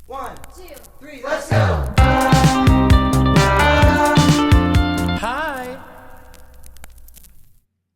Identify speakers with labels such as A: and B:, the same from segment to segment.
A: 1, 2, 3, let's go!
B: Hi!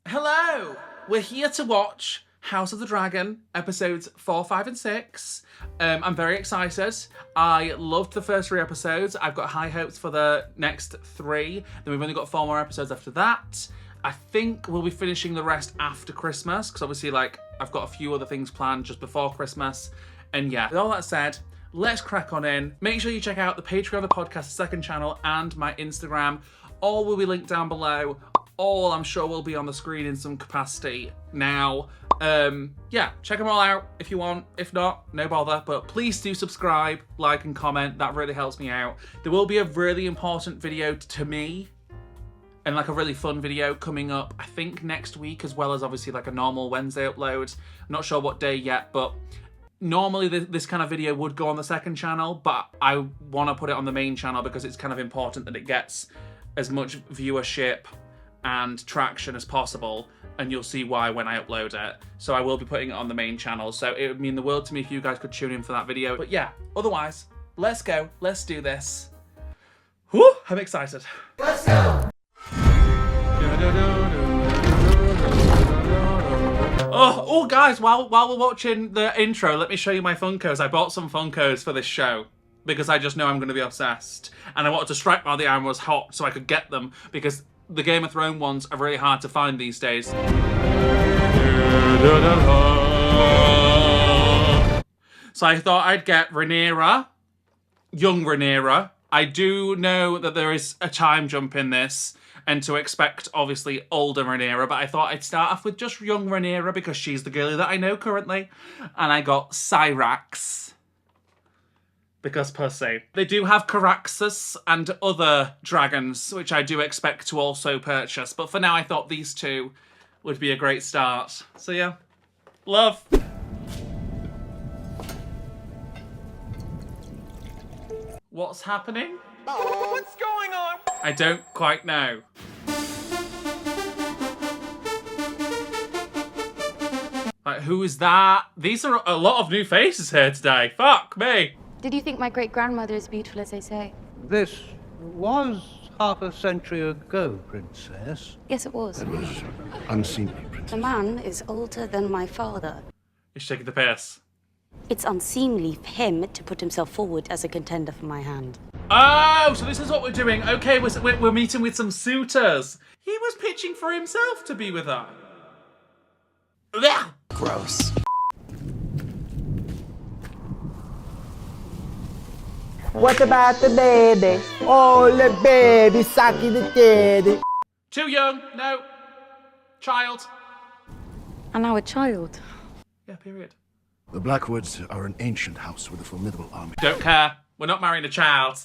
B: Hello! We're here to watch House of the Dragon, episodes 4, 5 and 6. I'm very excited. I loved the first 3 episodes. I've got high hopes for the next 3. Then we've only got 4 more episodes after that. I think we'll be finishing the rest after Christmas, because obviously, I've got a few other things planned just before Christmas. And yeah, with all that said, let's crack on in. Make sure you check out the Patreon of the podcast, second channel, and my Instagram. All will be linked down below. All, I'm sure, will be on the screen in some capacity now. Yeah, check them all out if you want. If not, no bother. But please do subscribe, like, and comment. That really helps me out. There will be a really important video to me, and a really fun video coming up, I think, next week, as well as obviously a normal Wednesday upload. I'm not sure what day yet, but normally this kind of video would go on the second channel, but I want to put it on the main channel because it's kind of important that it gets as much viewership and traction as possible, and you'll see why when I upload it. So I will be putting it on the main channel, so it would mean the world to me if you guys could tune in for that video. But yeah, otherwise, let's go, let's do this. Whew, I'm excited.
A: Let's go!
B: Oh, guys, while we're watching the intro, let me show you my Funkos. I bought some Funkos for this show because I just know I'm going to be obsessed. And I wanted to strike while the iron was hot so I could get them, because the Game of Thrones ones are really hard to find these days. So I thought I'd get Rhaenyra, young Rhaenyra. I do know that there is a time jump in this, and to expect, obviously, older Rhaenyra, but I thought I'd start off with just young Rhaenyra because she's the girlie that I know currently. And I got Syrax, because pussy. They do have Caraxus and other dragons, which I do expect to also purchase, but for now I thought these 2 would be a great start. So yeah, love. What's happening?
C: What's going on?
B: I don't quite know. Who is that? These are a lot of new faces here today. Fuck me.
D: Did you think my great-grandmother is beautiful as they say?
E: This was half a century ago, Princess.
D: Yes, it was.
F: It was unseemly, Princess.
D: The man is older than my father.
B: He's shaking the piss.
D: It's unseemly for him to put himself forward as a contender for my hand.
B: Oh, so this is what we're doing. Okay, we're meeting with some suitors. He was pitching for himself to be with her. Blech.
F: Gross.
A: What about the baby? Oh, the baby sucking the teddy.
B: Too young. No. Child.
D: And now a child.
B: Yeah, period.
F: The Blackwoods are an ancient house with a formidable army.
B: Don't care. We're not marrying a child.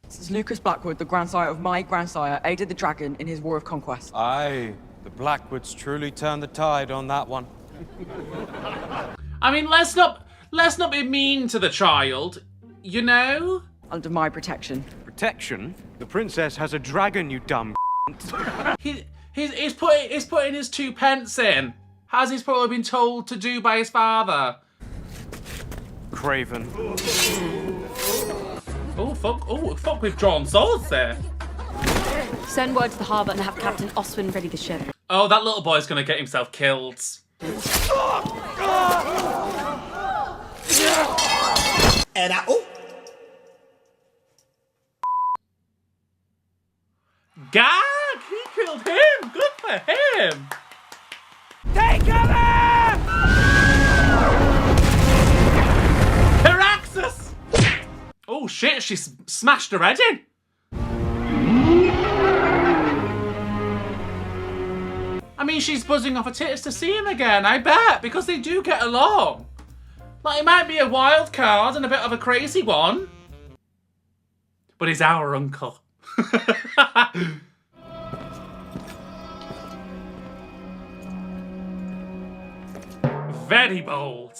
C: This is Lucas Blackwood, the grandsire of my grandsire, aided the dragon in his war of conquest.
G: Aye, the Blackwoods truly turned the tide on that one.
B: I mean, let's not be mean to the child, you know?
C: Under my protection.
G: Protection? The princess has a dragon, you dumb
B: He's putting his 2 pence in, as he's probably been told to do by his father.
G: craven.
B: Oh, fuck, we've drawn swords there.
D: Send word to the harbour and have Captain Oswin ready the ship.
B: Oh, that little boy's gonna get himself killed.
A: And
B: Gag! He killed him! Good for him!
C: Take cover!
B: Caraxus! Oh shit, she smashed her head in! I mean, she's buzzing off her tits to see him again, I bet, because they do get along. It might be a wild card and a bit of a crazy one, but he's our uncle. Very bold.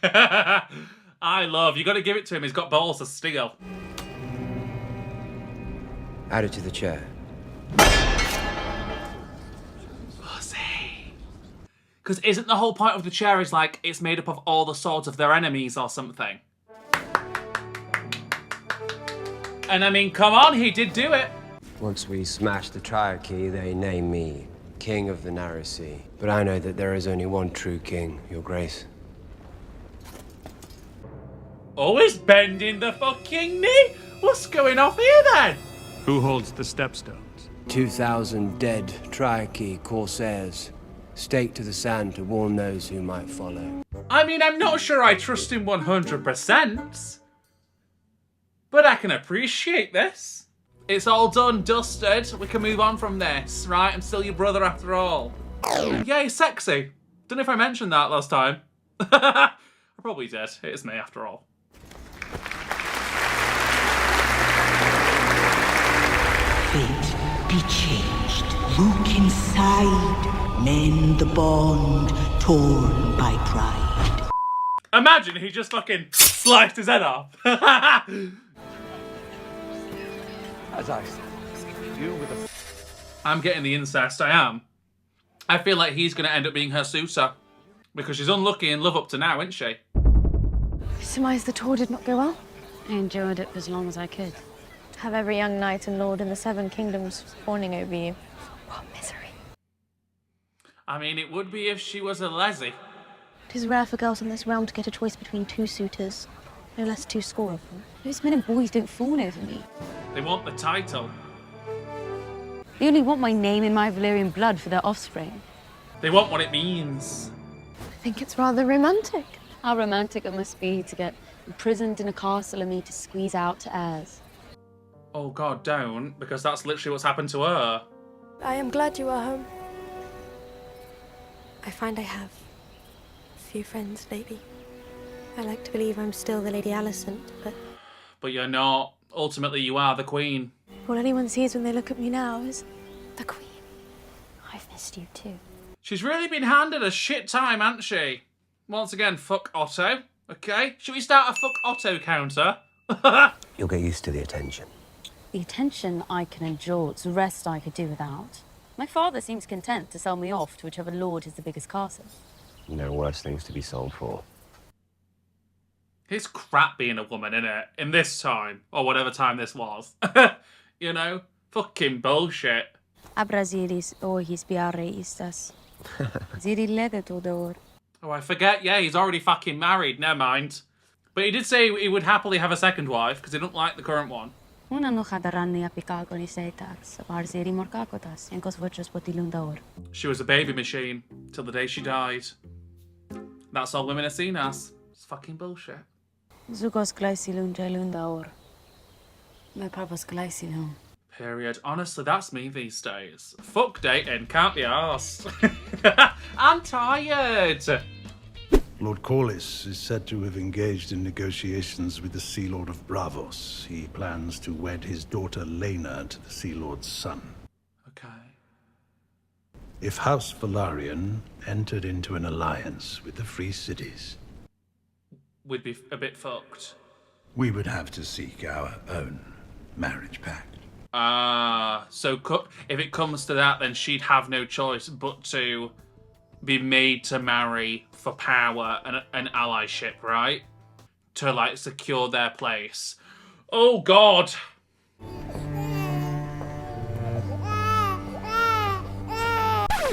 B: I love, you got to give it to him, he's got balls of steel.
H: Add it to the chair.
B: Pussy. Because isn't the whole point of the chair is it's made up of all the swords of their enemies or something? And I mean, come on, he did do it.
H: Once we smash the triarchy, they name me King of the Narrow Sea. But I know that there is only one true king, Your Grace.
B: Always bending the fucking knee? What's going off here then?
I: Who holds the stepstones?
H: 2,000 dead triarchy corsairs, staked to the sand to warn those who might follow.
B: I mean, I'm not sure I trust him 100%. But I can appreciate this. It's all done, dusted. We can move on from this, right? I'm still your brother after all. Yay, sexy. Don't know if I mentioned that last time. I probably did. It is me after all.
J: Fate be changed. Look inside. Mend the bond torn by pride.
B: Imagine he just fucking sliced his head off.
E: As I said, you with a...
B: I'm getting the incest, I am. I feel like he's going to end up being her suitor. Because she's unlucky in love up to now, isn't she?
K: Surmise the tour did not go well?
D: I enjoyed it for as long as I could.
K: Have every young knight and lord in the 7 kingdoms fawning over you. What misery.
B: I mean, it would be if she was a lessie.
K: It is rare for girls in this realm to get a choice between 2 suitors. No less 2 score of them.
D: Those men and boys don't fawn over me.
B: They want the title.
D: They only want my name in my Valyrian blood for their offspring.
B: They want what it means.
K: I think it's rather romantic.
D: How romantic it must be to get imprisoned in a castle and me to squeeze out to heirs.
B: Oh God, don't, because that's literally what's happened to her.
K: I am glad you are home. I find I have a few friends lately. I like to believe I'm still the Lady Alicent, but...
B: But you're not. Ultimately, you are the queen.
K: all anyone sees when they look at me now is the queen.
D: I've missed you too.
B: She's really been handed a shit time, hasn't she? Once again, fuck Otto. Okay, should we start a fuck Otto counter?
H: You'll get used to the attention.
D: The attention I can endure, it's the rest I could do without. My father seems content to sell me off to whichever lord has the biggest castle.
H: There are worse things to be sold for.
B: It's crap being a woman, innit? In this time, or whatever time this was. You know? Fucking bullshit.
D: Abraziris ohis biareistas. Zirilede tudor.
B: Oh, I forget, yeah, he's already fucking married, never mind. But he did say he would happily have a second wife, because he don't like the current one.
D: Una no hadarani apikagoni seitax, abarziri morkakotas, enkos vuchos potilundaor.
B: She was a baby machine, till the day she died. That's all women are seen as. It's fucking bullshit.
D: Zugos glaisilun jelundaor. My papa's glaisilun.
B: Period. Honestly, that's me these days. Fuck dating, can't be arsed. I'm tired.
F: Lord Corlys is said to have engaged in negotiations with the Sea Lord of Bravos. He plans to wed his daughter Laena to the Sea Lord's son.
B: Okay.
F: If House Velaryon entered into an alliance with the Free Cities,
B: We'd be a bit fucked.
F: we would have to seek our own marriage pact.
B: So if it comes to that, then she'd have no choice but to be made to marry for power and allyship, right? To, like, secure their place. Oh, God!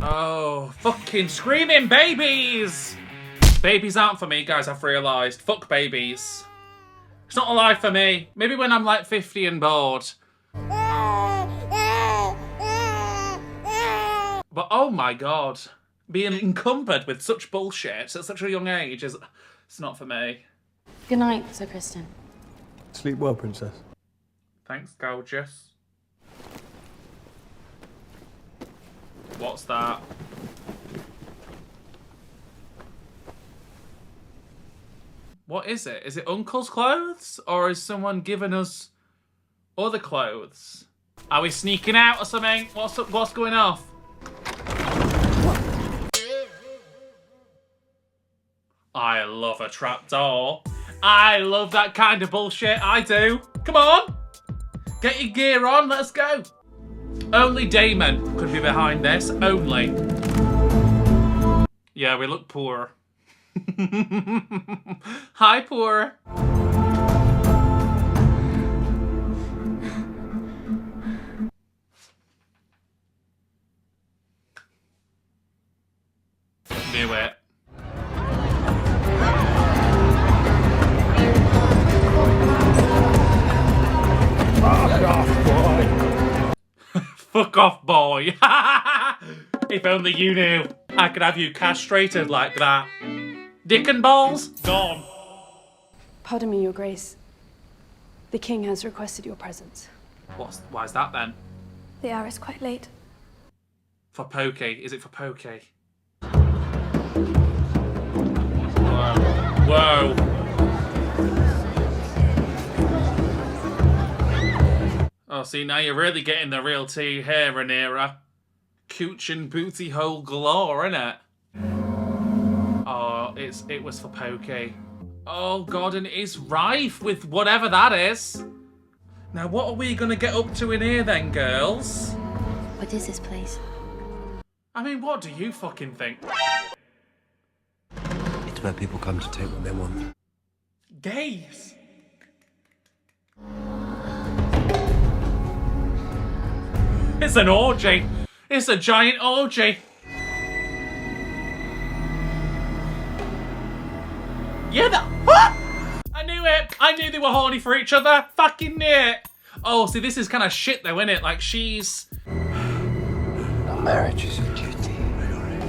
B: Oh, fucking screaming babies! Babies aren't for me, guys, I've realised. Fuck babies. It's not a life for me. Maybe when I'm, like, 50 and bored. But, oh my God. Being encumbered with such bullshit at such a young age it's not for me.
D: Good night, Sir Kristen.
A: Sleep well, princess.
B: Thanks, gorgeous. What's that? What is it? Is it Uncle's clothes? Or is someone giving us other clothes? Are we sneaking out or something? What's going off? I love a trapdoor. I love that kind of bullshit. I do. Come on. Get your gear on. Let's go. Only Damon could be behind this. Only. Yeah, we look poor. Hi, poor. knew it. Fuck off, boy. If only you knew. I could have you castrated like that. Dick and balls, gone.
L: Pardon me, Your Grace. The king has requested your presence.
B: Why's that then?
K: The hour is quite late.
B: For pokey. Is it for pokey? Whoa. Oh, see, now you're really getting the real tea here, Rhaenyra. Cooch and booty hole galore, innit? Oh, it was for pokey. Oh god, and it's rife with whatever that is. Now, what are we gonna get up to in here then, girls?
D: What is this place?
B: I mean, what do you fucking think?
H: It's where people come to take what they want.
B: Gays. It's an orgy. It's a giant orgy. Yeah, I knew it. I knew they were horny for each other. Fucking knew it. Oh, see, this is kind of shit though, isn't it? Like, she's...
H: Marriage is a duty.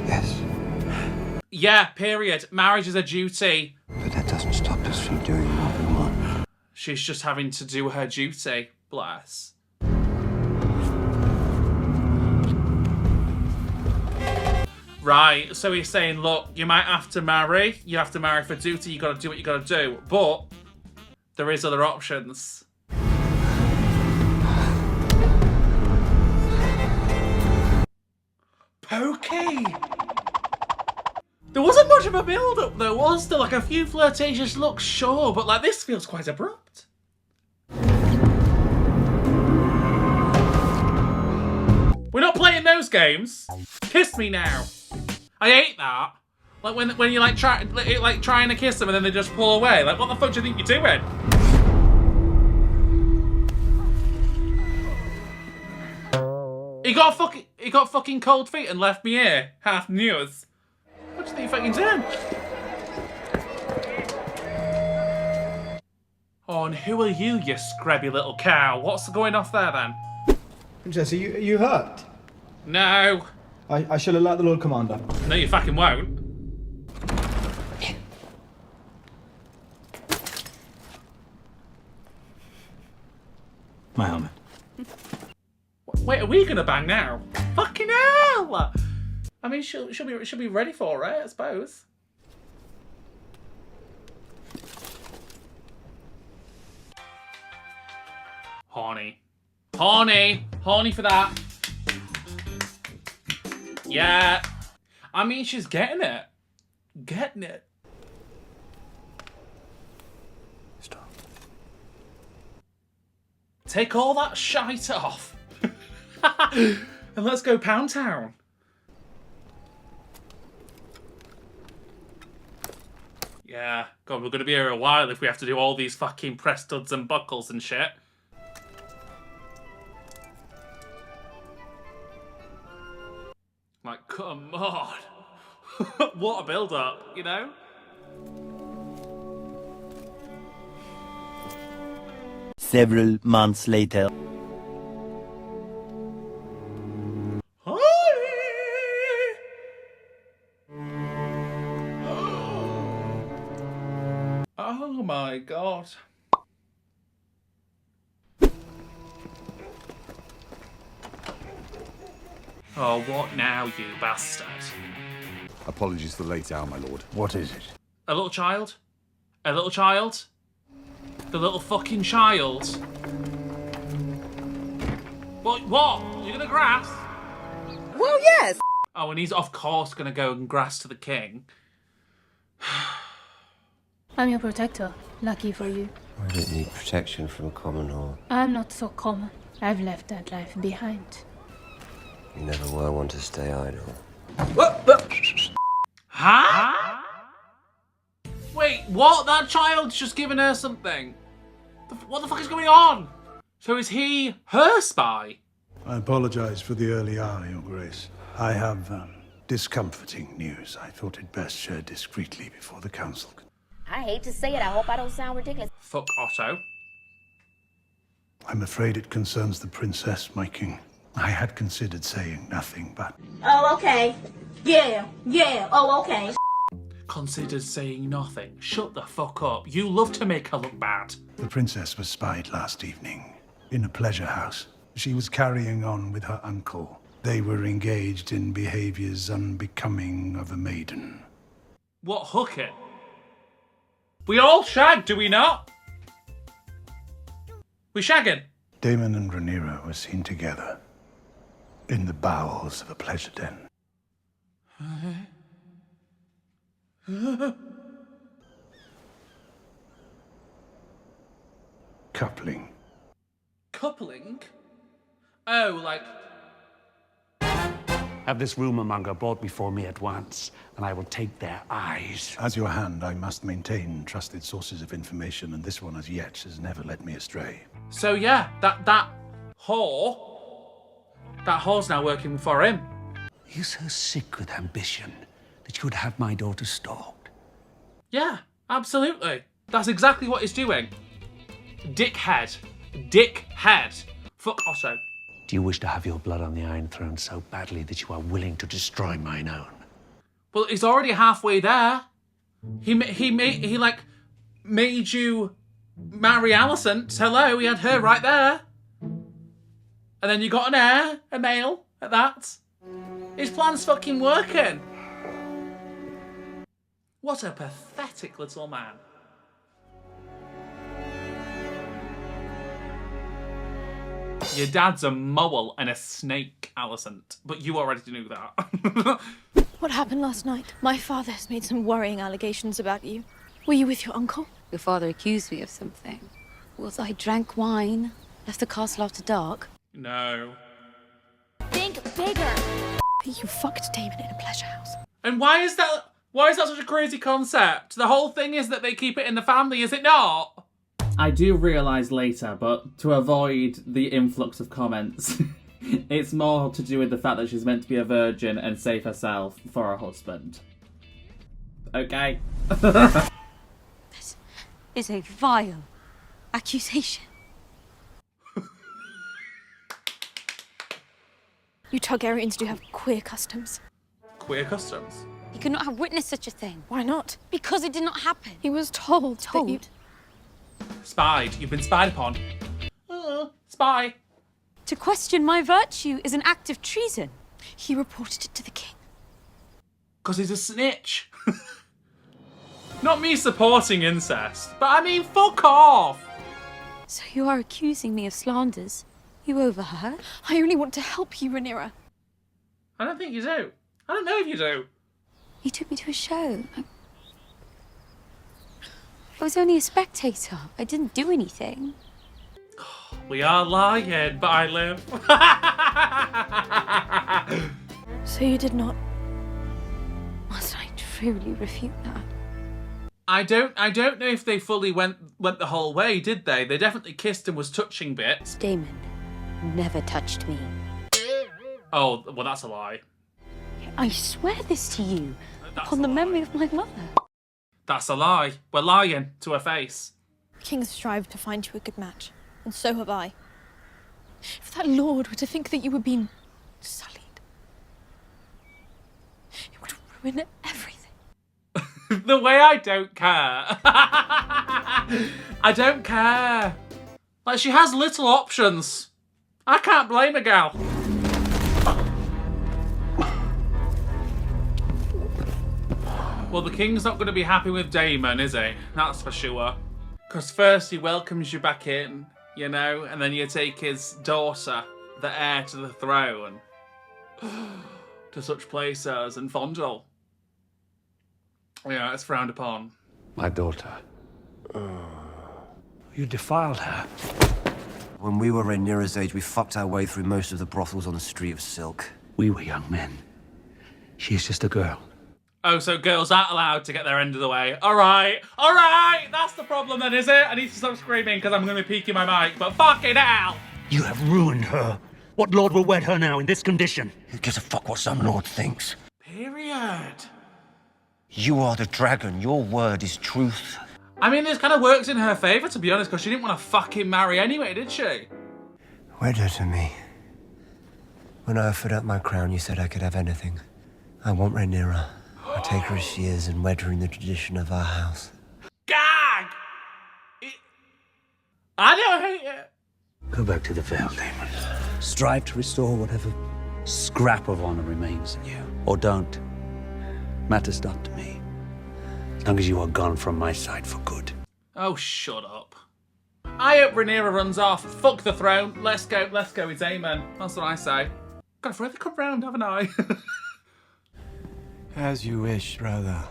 H: Yes.
B: Yeah, period. Marriage is a duty.
H: But that doesn't stop us from doing what we want.
B: She's just having to do her duty. Bless. Right, so he's saying, look, you might have to marry. You have to marry for duty. You got to do what you got to do. But there is other options. Pokey. There wasn't much of a build-up, though, was there? Like, a few flirtatious looks, sure, but, like, this feels quite abrupt. We're not playing those games. Kiss me now. I hate that. Like, when you, like, trying to kiss them and then they just pull away. Like, what the fuck do you think you're doing? He got fucking cold feet and left me here, half news. What do you think you're fucking doing? Oh, and who are you, you scrubby little cow? What's going off there then?
A: Princess, are you hurt?
B: No.
A: I shall alert the Lord Commander.
B: No, you fucking won't.
A: My helmet.
B: Wait, are we gonna bang now? Fucking hell! I mean, she'll be ready for it, I suppose. Horny. Horny! Horny for that. Yeah. I mean, she's getting it. Getting it.
H: Stop.
B: Take all that shite off. And let's go Pound Town. Yeah. God, we're going to be here a while if we have to do all these fucking press studs and buckles and shit. Like, come on. What a build-up, you know?
M: Several months later.
B: Oh my god. Oh, what now, you bastard?
N: Apologies for the late hour, my lord.
F: What is it?
B: A little child? A little child? The little fucking child? What? You're gonna grass?
O: Well, yes!
B: Oh, and he's of course gonna go and grass to the king.
P: I'm your protector. Lucky for you.
H: I don't need protection from a common whore.
P: I'm not so common. I've left that life behind.
H: You never were one to stay idle.
B: Huh? Wait, what? That child's just given her something. What the fuck is going on? So is he her spy?
F: I apologize for the early hour, Your Grace. I have discomforting news. I thought it best shared discreetly before the council could...
Q: I hate to say it, I hope I don't sound ridiculous.
B: Fuck Otto.
F: I'm afraid it concerns the princess, my king. I had considered saying nothing, but...
Q: Oh, okay. Yeah, oh, okay.
B: Considered saying nothing. Shut the fuck up. You love to make her look bad.
F: The princess was spied last evening in a pleasure house. She was carrying on with her uncle. They were engaged in behaviors unbecoming of a maiden.
B: What hooking? We all shag, do we not? We shagging?
F: Damon and Rhaenyra were seen together in the bowels of a pleasure den. Coupling.
B: Coupling? Oh, like...
I: Have this rumor monger brought before me at once, and I will take their eyes.
F: As your hand, I must maintain trusted sources of information, and this one as yet has never led me astray.
B: So yeah, that whore's now working for him.
I: You're so sick with ambition that you would have my daughter stalked.
B: Yeah, absolutely. That's exactly what he's doing. Dickhead. Dickhead. Fuck Otto.
I: Do you wish to have your blood on the Iron Throne so badly that you are willing to destroy mine own?
B: Well, he's already halfway there. He made you marry Alicent. Hello, he had her right there. And then you got an heir, a male, at that. His plan's fucking working. What a pathetic little man. Your dad's a mole and a snake, Alicent. But you already knew that.
K: What happened last night? My father has made some worrying allegations about you. Were you with your uncle?
D: Your father accused me of something. Was I drank wine, left the castle after dark?
B: No.
K: Think bigger. You fucked Damon in a pleasure house.
B: And why is that such a crazy concept? The whole thing is that they keep it in the family, is it not? I do realise later, but to avoid the influx of comments, it's more to do with the fact that she's meant to be a virgin and save herself for her husband. Okay?
D: This is a vile accusation.
K: You Targaryens do have queer customs.
B: Queer customs?
D: He could not have witnessed such a thing.
K: Why not?
D: Because it did not happen.
K: He was told.
D: Told?
B: Spied. You've been spied upon. Spy.
D: To question my virtue is an act of treason.
K: He reported it to the king.
B: Because he's a snitch. Not me supporting incest, but I mean, fuck off.
D: So you are accusing me of slanders? You overheard?
K: I only want to help you, Rhaenyra.
B: I don't think you do. I don't know if you do.
D: You took me to a show. I was only a spectator. I didn't do anything.
B: We are lying, but I live.
K: So you did not.
D: Must I truly refute that?
B: I don't know if they fully went the whole way, did they? They definitely kissed and was touching bits.
D: Damon never touched me.
B: Oh, well, that's a lie.
D: I swear this to you, upon the memory of my mother.
B: That's a lie. We're lying to her face.
K: The king strived to find you a good match, and so have I. If that lord were to think that you were being sullied, it would ruin everything.
B: The way I don't care. I don't care. Like, she has little options. I can't blame a gal. Well, the king's not going to be happy with Damon, is he? That's for sure. Because first he welcomes you back in, you know, and then you take his daughter, the heir to the throne, to such places and fondle. Yeah, it's frowned upon.
I: My daughter. You defiled her.
H: When we were Rhaenyra's age, we fucked our way through most of the brothels on the Street of Silk.
I: We were young men. She is just a girl.
B: Oh, so girls aren't allowed to get their end of the way. All right, that's the problem then, is it? I need to stop screaming because I'm going to be peeking my mic, but fucking hell!
I: You have ruined her. What lord will wed her now in this condition?
H: Who gives a fuck what some lord thinks?
B: Period. Period.
H: You are the dragon. Your word is truth.
B: I mean, this kind of works in her favour, to be honest, because she didn't want to fucking marry anyway, did she?
H: Wed her to me. When I offered up my crown, you said I could have anything. I want Rhaenyra. I take her as she is and wed her in the tradition of our house.
B: Gag! I don't hate it.
I: Go back to the Vale, Damon. Strive to restore whatever scrap of honor remains in you. Or don't. Matters not to me. As long as you are gone from my side for good.
B: Oh, shut up. I hope Rhaenyra runs off. Fuck the throne. Let's go, it's amen. That's what I say. God, I've really come round, haven't I?
H: As you wish, brother.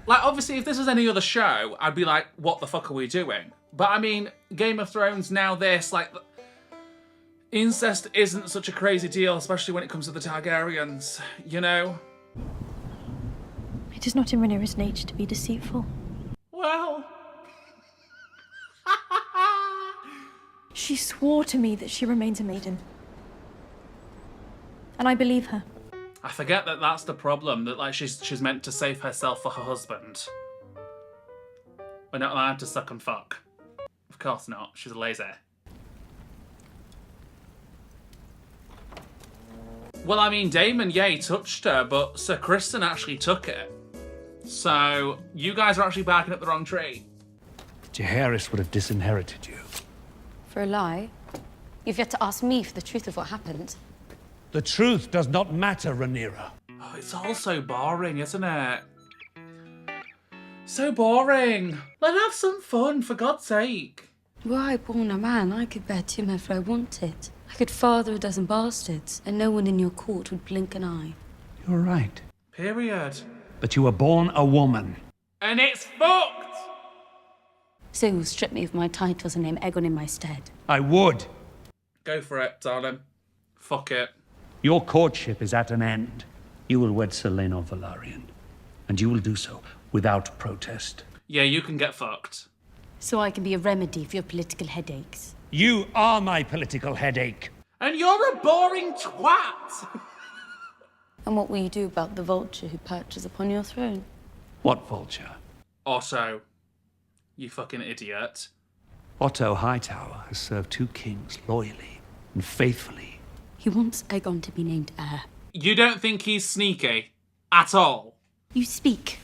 B: Like, obviously, if this was any other show, I'd be like, what the fuck are we doing? But, I mean, Game of Thrones, now this, like... Incest isn't such a crazy deal, especially when it comes to the Targaryens, you know?
K: It is not in Rhaenyra's nature to be deceitful.
B: Well...
K: She swore to me that she remains a maiden. And I believe her.
B: I forget that that's the problem, that like she's meant to save herself for her husband. We're not allowed to suck and fuck. Of course not, she's a lazy. Well, I mean, Daemon, yeah, he touched her, but Sir Criston actually took it. So, you guys are actually barking up the wrong tree.
I: Jaehaerys would have disinherited you.
D: For a lie? You've yet to ask me for the truth of what happened.
I: The truth does not matter, Rhaenyra.
B: Oh, it's all so boring, isn't it? So boring. Let's have some fun, for God's sake.
D: Were I born a man, I could bear 2 men if I wanted. I could father a dozen bastards, and no one in your court would blink an eye.
I: You're right.
B: Period.
I: But you were born a woman.
B: And it's fucked!
D: So you'll strip me of my titles and name Aegon in my stead.
I: I would.
B: Go for it, darling. Fuck it.
I: Your courtship is at an end. You will wed Selena Velaryon. And you will do so without protest.
B: Yeah, you can get fucked.
D: So I can be a remedy for your political headaches.
I: You are my political headache.
B: And you're a boring twat!
D: And what will you do about the vulture who perches upon your throne?
I: What vulture?
B: Otto. You fucking idiot.
I: Otto Hightower has served 2 kings loyally and faithfully.
D: He wants Aegon to be named heir.
B: You don't think he's sneaky? At all?
D: You speak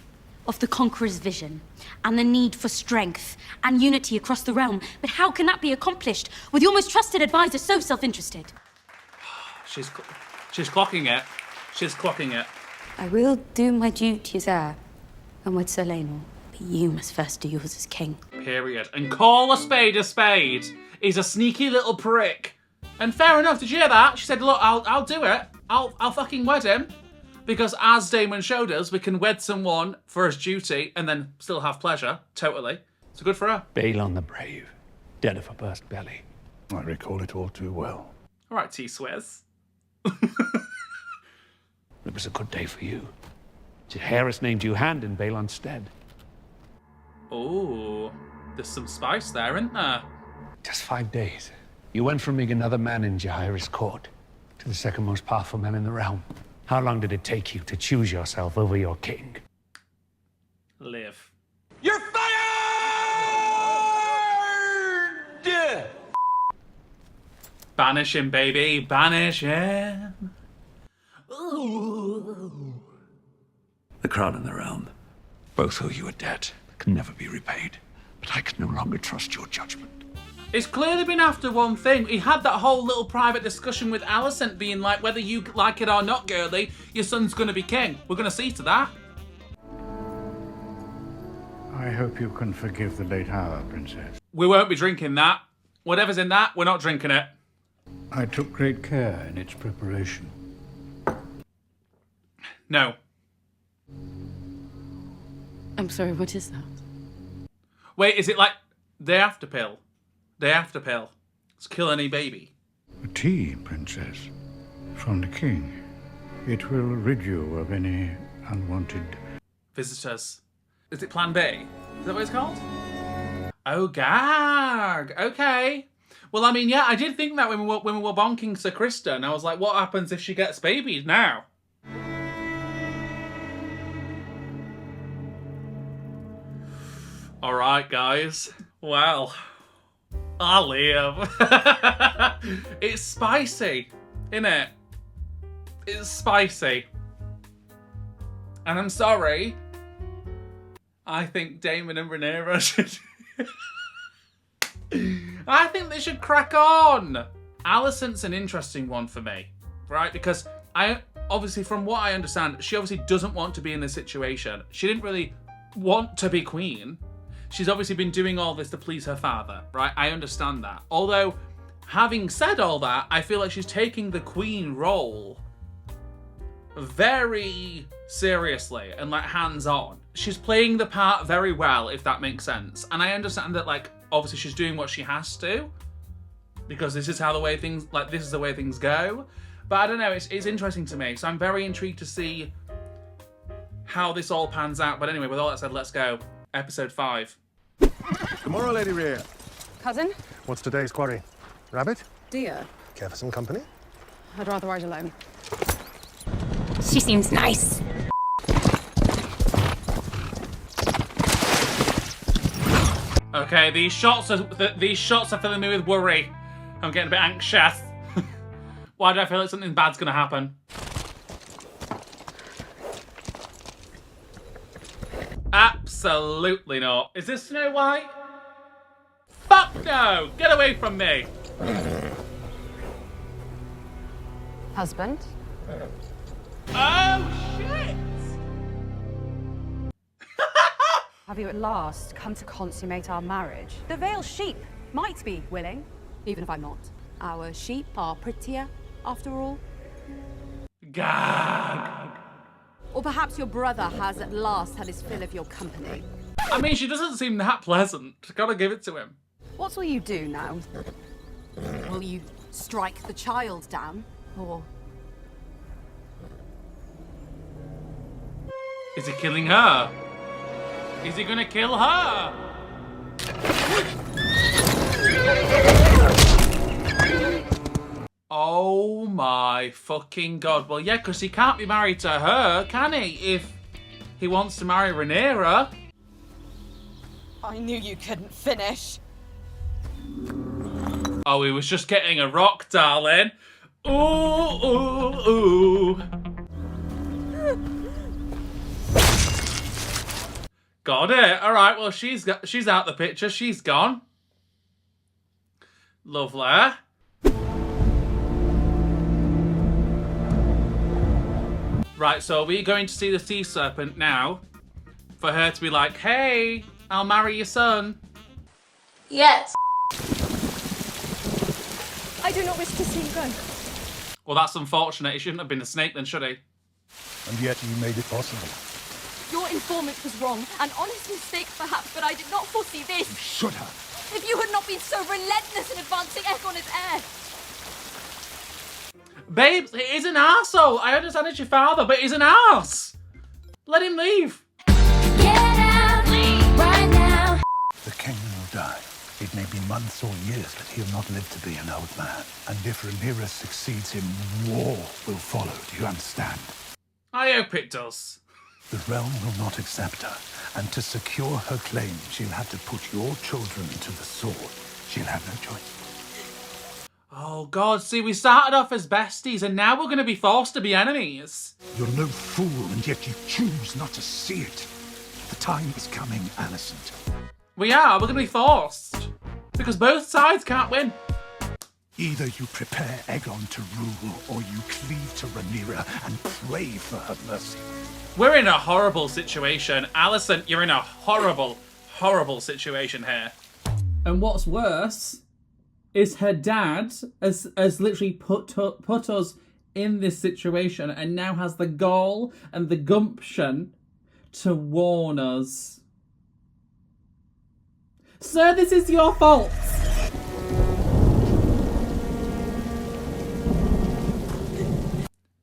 D: of the Conqueror's vision and the need for strength and unity across the realm, but how can that be accomplished with your most trusted advisor so self-interested?
B: She's clocking it. She's clocking it.
D: I will do my duty as heir and with Sir Laenor, but you must first do yours as king.
B: Period. And call a spade a spade. He's a sneaky little prick. And fair enough, did you hear that? She said, look, I'll do it. I'll fucking wed him. Because as Daemon showed us, we can wed someone for his duty and then still have pleasure. Totally. So good for her.
I: Balon the Brave, dead of a burst belly.
F: I recall it all too well.
B: All right, T-Swizz.
I: It was a good day for you. Jaehaerys named you hand in Balon's stead.
B: Oh, there's some spice there, isn't there?
I: Just 5 days. You went from being another man in Jaehaerys' court to the second most powerful man in the realm. How long did it take you to choose yourself over your king?
B: Live.
G: You're fired!
B: Banish him, baby. Banish him. Ooh.
I: The crown and the realm. Both owe you a debt that can never be repaid. But I can no longer trust your judgment.
B: He's clearly been after one thing. He had that whole little private discussion with Alicent being like, whether you like it or not, girlie, your son's going to be king. We're going to see to that.
E: I hope you can forgive the late hour, Princess.
B: We won't be drinking that. Whatever's in that, we're not drinking it.
E: I took great care in its preparation.
B: No.
D: I'm sorry, what is that?
B: Wait, is it like day after pill? Day after pill. Let's kill any baby.
E: A tea, Princess. From the king. It will rid you of any unwanted...
B: Visitors. Is it Plan B? Is that what it's called? Oh, gag. Okay. Well, I mean, yeah, I did think that when we were bonking Sir Criston. I was like, what happens if she gets babied now? All right, guys. Well, I live. It's spicy, innit? It's spicy. And I'm sorry. I think Damon and Rhaenyra should... I think they should crack on. Alicent's an interesting one for me, right? Because obviously, from what I understand, she obviously doesn't want to be in this situation. She didn't really want to be queen. She's obviously been doing all this to please her father, right? I understand that. Although, having said all that, I feel like she's taking the queen role very seriously and like hands-on. She's playing the part very well, if that makes sense. And I understand that, like, obviously she's doing what she has to because this is how the way things, like, this is the way things go. But I don't know, it's interesting to me. So I'm very intrigued to see how this all pans out. But anyway, with all that said, let's go. Episode 5.
R: Tomorrow, Lady Rhea.
S: Cousin?
R: What's today's quarry? Rabbit?
S: Dear.
R: Care for some company?
S: I'd rather ride alone.
D: She seems nice.
B: Okay, these shots are filling me with worry. I'm getting a bit anxious. Why do I feel like something bad's gonna happen? Absolutely not. Is this Snow White? Fuck no! Get away from me!
S: Husband?
B: Oh, shit!
S: Have you at last come to consummate our marriage? The veiled sheep might be willing, even if I'm not. Our sheep are prettier, after all.
B: Gag.
S: Or perhaps your brother has at last had his fill of your company.
B: I mean, she doesn't seem that pleasant. Gotta give it to him.
S: What will you do now? Will you strike the child down, or...
B: Is he killing her? Is he gonna kill her? Oh my fucking god. Well, yeah, because he can't be married to her, can he? If he wants to marry Rhaenyra.
S: I knew you couldn't finish.
B: Oh, he was just getting a rock, darling. Ooh, ooh, ooh. Got it. All right. Well, she's out the picture. She's gone. Lovely. Right. So are we going to see the sea serpent now? For her to be like, "Hey, I'll marry your son."
Q: Yes.
K: I do not wish to see you go.
B: Well, that's unfortunate. He shouldn't have been a snake then, should he?
F: And yet you made it possible.
K: Your informant was wrong. An honest mistake, perhaps, but I did not foresee this.
F: You should have.
K: If you had not been so relentless in advancing Aegon as heir.
B: Babes, he's an arsehole. I understand it's your father, but he's an arse. Let him leave.
K: Get out, leave right now.
F: The king will die. It may be months or years, but he'll not live to be an old man. And if Rhaenyra succeeds him, war will follow. Do you understand?
B: I hope it does.
F: The realm will not accept her, and to secure her claim, she'll have to put your children to the sword. She'll have no choice.
B: Oh, God. See, we started off as besties, and now we're going to be forced to be enemies.
F: You're no fool, and yet you choose not to see it. The time is coming, Alicent.
B: We are. We're going to be forced. Because both sides can't win.
F: Either you prepare Aegon to rule, or you cleave to Rhaenyra and pray for her mercy.
B: We're in a horrible situation. Alicent, you're in a horrible, horrible situation here. And what's worse is her dad has literally put us in this situation and now has the gall and the gumption to warn us. Sir, this is your fault.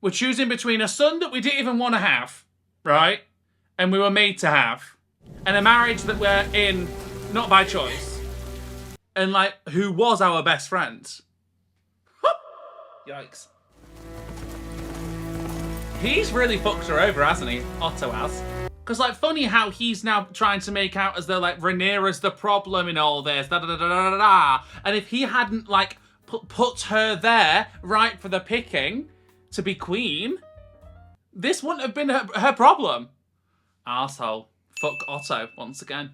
B: We're choosing between a son that we didn't even want to have, right? And we were made to have. And a marriage that we're in, not by choice. And like, who was our best friend. Yikes. He's really fucked her over, hasn't he? Otto has. Because, like, funny how he's now trying to make out as though, like, Rhaenyra's the problem in all this, da-da-da-da-da-da. And if he hadn't, like, put her there, right for the picking, to be queen, this wouldn't have been her problem. Arsehole. Fuck Otto, once again.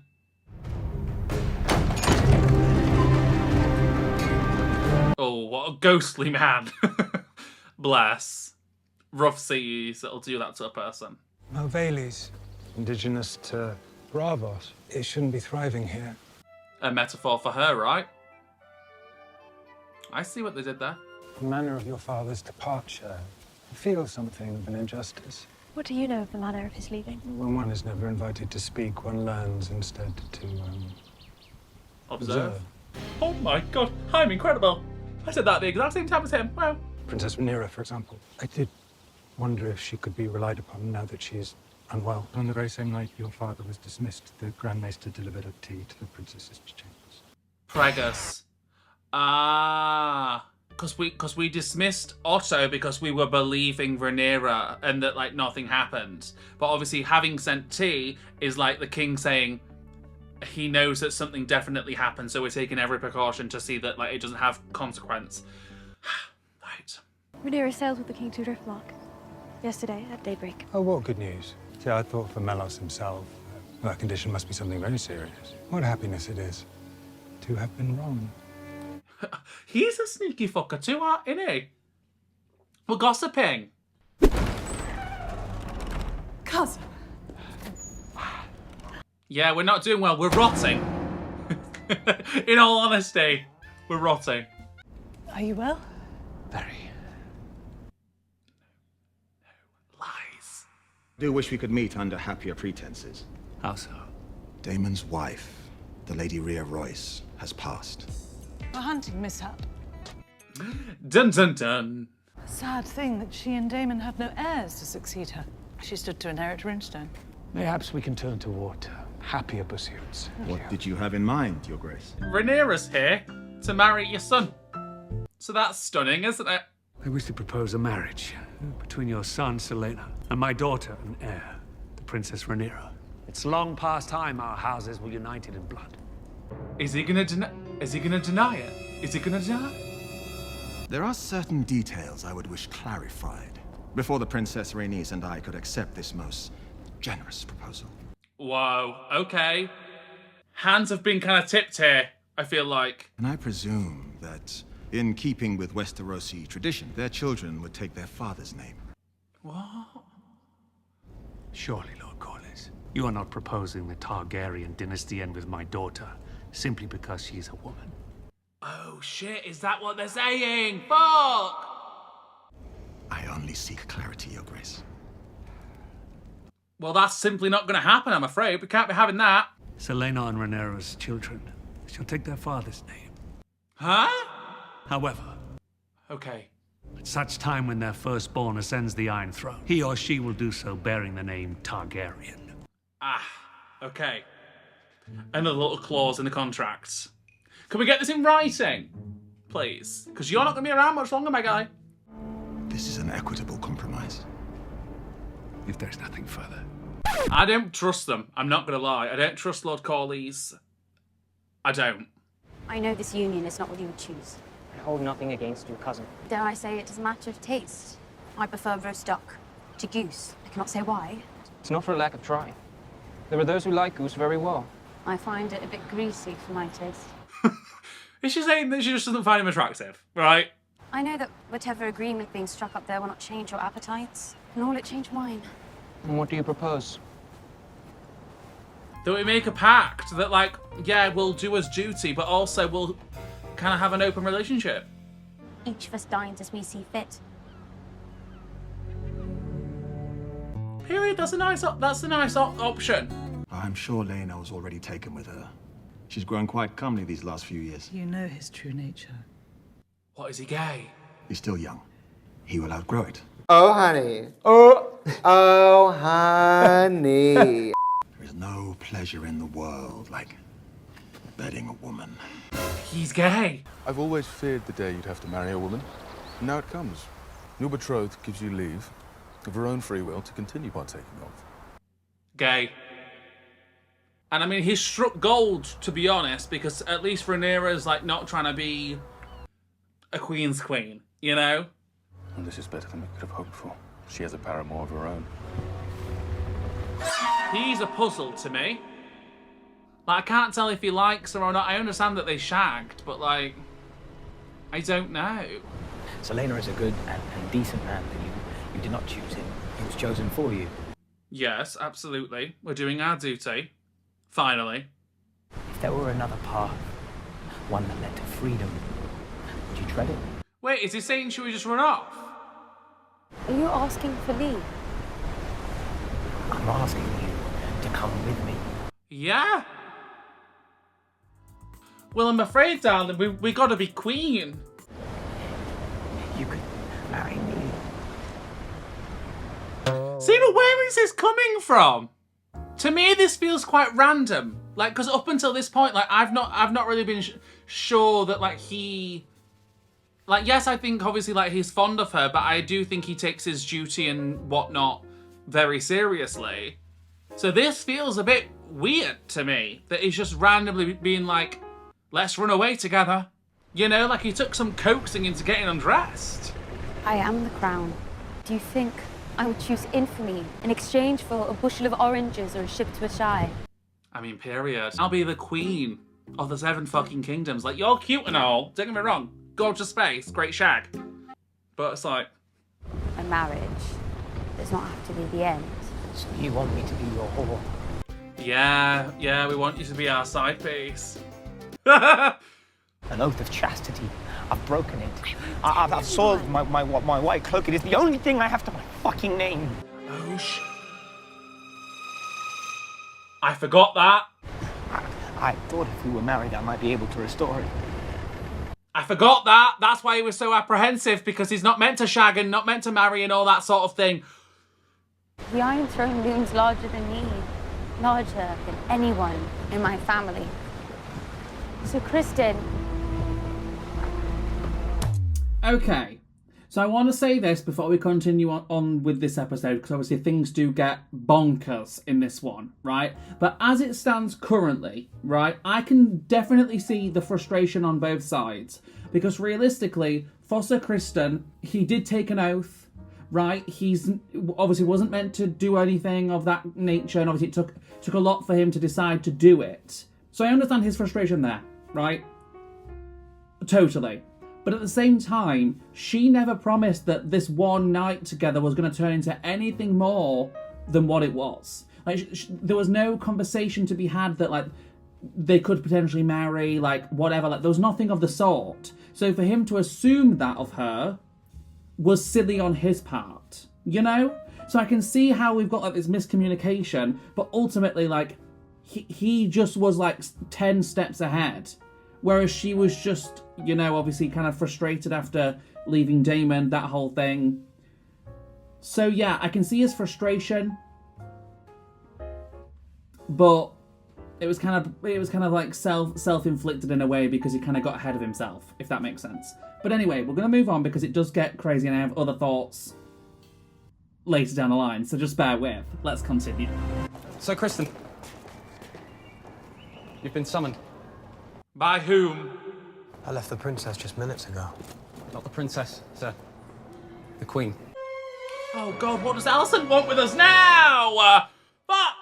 B: Oh, what a ghostly man. Bless. Rough seas that'll do that to a person.
T: Malvelis, indigenous to Bravos. It shouldn't be thriving here.
B: A metaphor for her, right? I see what they did there.
T: The manner of your father's departure. I feel something of an injustice.
K: What do you know of the manner of his leaving?
T: When one is never invited to speak, one learns instead to observe.
B: Oh my god, I'm incredible. I said that at the exact same time as him. Wow.
T: Princess Rhaenyra, for example. I did wonder if she could be relied upon now that she's unwell.
U: On the very same night your father was dismissed, the Grand Maester delivered a tea to the princess's chambers.
B: Pregus. Because we dismissed Otto because we were believing Rhaenyra and that, like, nothing happened. But obviously having sent tea is like the king saying he knows that something definitely happened, so we're taking every precaution to see that, like, it doesn't have consequence. Right.
K: Rhaenyra sailed with the king to Driftmark yesterday at daybreak.
T: Oh, what good news. See, I thought for Melos himself, that condition must be something very serious. What happiness it is to have been wrong.
B: He's a sneaky fucker too, isn't he? We're gossiping.
S: Cousin.
B: Yeah, we're not doing well. We're rotting. In all honesty, we're rotting.
V: Are you well?
I: Very.
B: Lies.
N: I do wish we could meet under happier pretenses.
I: How so?
N: Damon's wife, the Lady Rhea Royce, has passed.
V: A hunting mishap.
B: Dun dun dun.
V: Sad thing that she and Damon have no heirs to succeed her. She stood to inherit Runestone.
T: Perhaps we can turn toward happier pursuits.
N: What did you have in mind, Your Grace?
B: Rhaenyra's here to marry your son. So that's stunning, isn't it?
I: I wish to propose a marriage between your son, Selena, and my daughter and heir, the Princess Rhaenyra. It's long past time our houses were united in blood.
B: Is he gonna deny it? Is he gonna deny it?
N: There are certain details I would wish clarified before the Princess Rhaenys and I could accept this most generous proposal.
B: Whoa, okay. Hands have been kind of tipped here, I feel like.
N: And I presume that, in keeping with Westerosi tradition, their children would take their father's name.
B: What?
I: Surely, Lord Corlys, you are not proposing the Targaryen dynasty end with my daughter simply because she's a woman.
B: Oh shit, is that what they're saying? Fuck!
N: I only seek clarity, Your Grace.
B: Well, that's simply not gonna happen, I'm afraid. We can't be having that.
I: Selena and Rhaenyra's children shall take their father's name.
B: Huh?
I: However,
B: okay.
I: at such time when their firstborn ascends the Iron Throne, he or she will do so bearing the name Targaryen.
B: Ah, okay. Another little clause in the contracts. Can we get this in writing? Please. Because you're not going to be around much longer, my guy.
N: This is an equitable compromise.
I: If there's nothing further.
B: I don't trust them. I'm not going to lie. I don't trust Lord Corlys. I don't.
W: I know this union is not what you would choose.
X: I hold nothing against your cousin.
W: Dare I say it is a matter of taste? I prefer roast duck to goose. I cannot say why.
X: It's not for a lack of trying. There are those who like goose very well.
W: I find it a bit greasy for my taste.
B: Is she saying that she just doesn't find him attractive, right?
W: I know that whatever agreement being struck up there will not change your appetites, nor will it change mine.
X: And what do you propose?
B: That we make a pact that, like, yeah, we'll do as duty, but also we'll kind of have an open relationship.
W: Each of us dines as we see fit.
B: Period. That's a nice option.
N: I'm sure Lena was already taken with her. She's grown quite comely these last few years.
V: You know his true nature.
B: What, is he gay?
N: He's still young. He will outgrow it.
A: Oh, honey. Oh, honey.
N: There is no pleasure in the world like bedding a woman.
B: He's gay.
Y: I've always feared the day you'd have to marry a woman. And now it comes. Your betrothed gives you leave, of her own free will, to continue partaking of.
B: Gay. And I mean, he struck gold, to be honest, because at least Rhaenyra's like not trying to be a queen's queen, you know?
Y: And this is better than we could have hoped for. She has a paramour of her own.
B: He's a puzzle to me. Like, I can't tell if he likes her or not. I understand that they shagged, but like, I don't know.
C: Selena is a good and decent man, but you did not choose him. He was chosen for you.
B: Yes, absolutely. We're doing our duty. Finally.
C: If there were another path, one that led to freedom, would you tread it?
B: Wait, is he saying should we just run off?
W: Are you asking for leave?
C: I'm asking you to come with me.
B: Yeah? Well, I'm afraid, darling, we gotta be queen.
C: You could marry me.
B: See, but where is this coming from? To me, this feels quite random. Like, because up until this point, like, I've not really been sure that, like, he... Like, yes, I think, obviously, like, he's fond of her, but I do think he takes his duty and whatnot very seriously. So this feels a bit weird to me, that he's just randomly being like, let's run away together. You know, like he took some coaxing into getting undressed.
W: I am the crown. Do you think I would choose infamy in exchange for a bushel of oranges or a ship to a shy?
B: I mean, period. I'll be the queen of the 7 fucking kingdoms. Like, you're cute and all, don't get me wrong. Gorgeous face, great shag. But it's like...
W: A marriage does not have to be the end.
C: So you want me to be your whore?
B: Yeah, we want you to be our side piece.
C: An oath of chastity. I've broken it. I've soiled my white cloak. It is the only thing I have to my fucking name.
B: Oh, I forgot that.
C: I thought if we were married, I might be able to restore it.
B: I forgot that. That's why he was so apprehensive, because he's not meant to shag and not meant to marry and all that sort of thing.
W: The Iron Throne looms larger than me. Larger than anyone in my family. So, Kristen...
B: Okay, so I want to say this before we continue on with this episode, because obviously things do get bonkers in this one, right? But as it stands currently, right, I can definitely see the frustration on both sides, because realistically, for Sir Kristen, he did take an oath, right? He's obviously wasn't meant to do anything of that nature, and obviously it took a lot for him to decide to do it. So I understand his frustration there, right? Totally. But at the same time, she never promised that this one night together was going to turn into anything more than what it was. Like, there was no conversation to be had that, like, they could potentially marry, like, whatever. Like, there was nothing of the sort. So for him to assume that of her was silly on his part, you know? So I can see how we've got, like, this miscommunication, but ultimately, like, he just was, like, 10 steps ahead. Whereas she was just, you know, obviously kind of frustrated after leaving Daemon, that whole thing. So yeah, I can see his frustration, but it was kind of like self-inflicted in a way, because he kind of got ahead of himself, if that makes sense. But anyway, we're going to move on because it does get crazy and I have other thoughts later down the line, so just bear with. Let's continue.
X: So, Kristen, you've been summoned.
B: By whom?
R: I left the princess just minutes ago.
X: Not the princess, sir. The queen.
B: Oh god, what does Alicent want with us now? Fuck!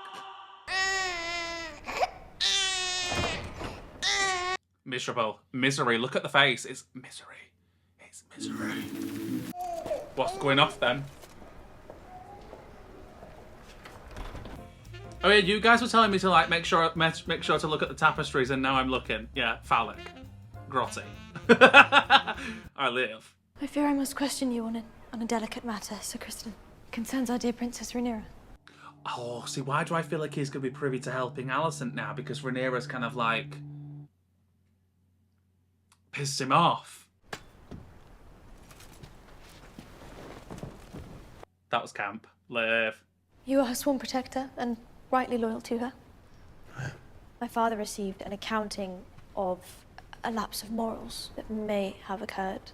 B: Miserable. Misery. Look at the face. It's misery. It's misery. What's going off then? Oh yeah, you guys were telling me to like make sure to look at the tapestries, and now I'm looking. Yeah, phallic, grotty. I live.
K: I fear I must question you on a delicate matter, Sir Kristen. It concerns our dear Princess Rhaenyra.
B: Oh, see, why do I feel like he's gonna be privy to helping Alicent now? Because Rhaenyra's kind of like pissed him off. That was camp. Live.
K: You are her sworn protector and rightly loyal to her. My father received an accounting of a lapse of morals that may have occurred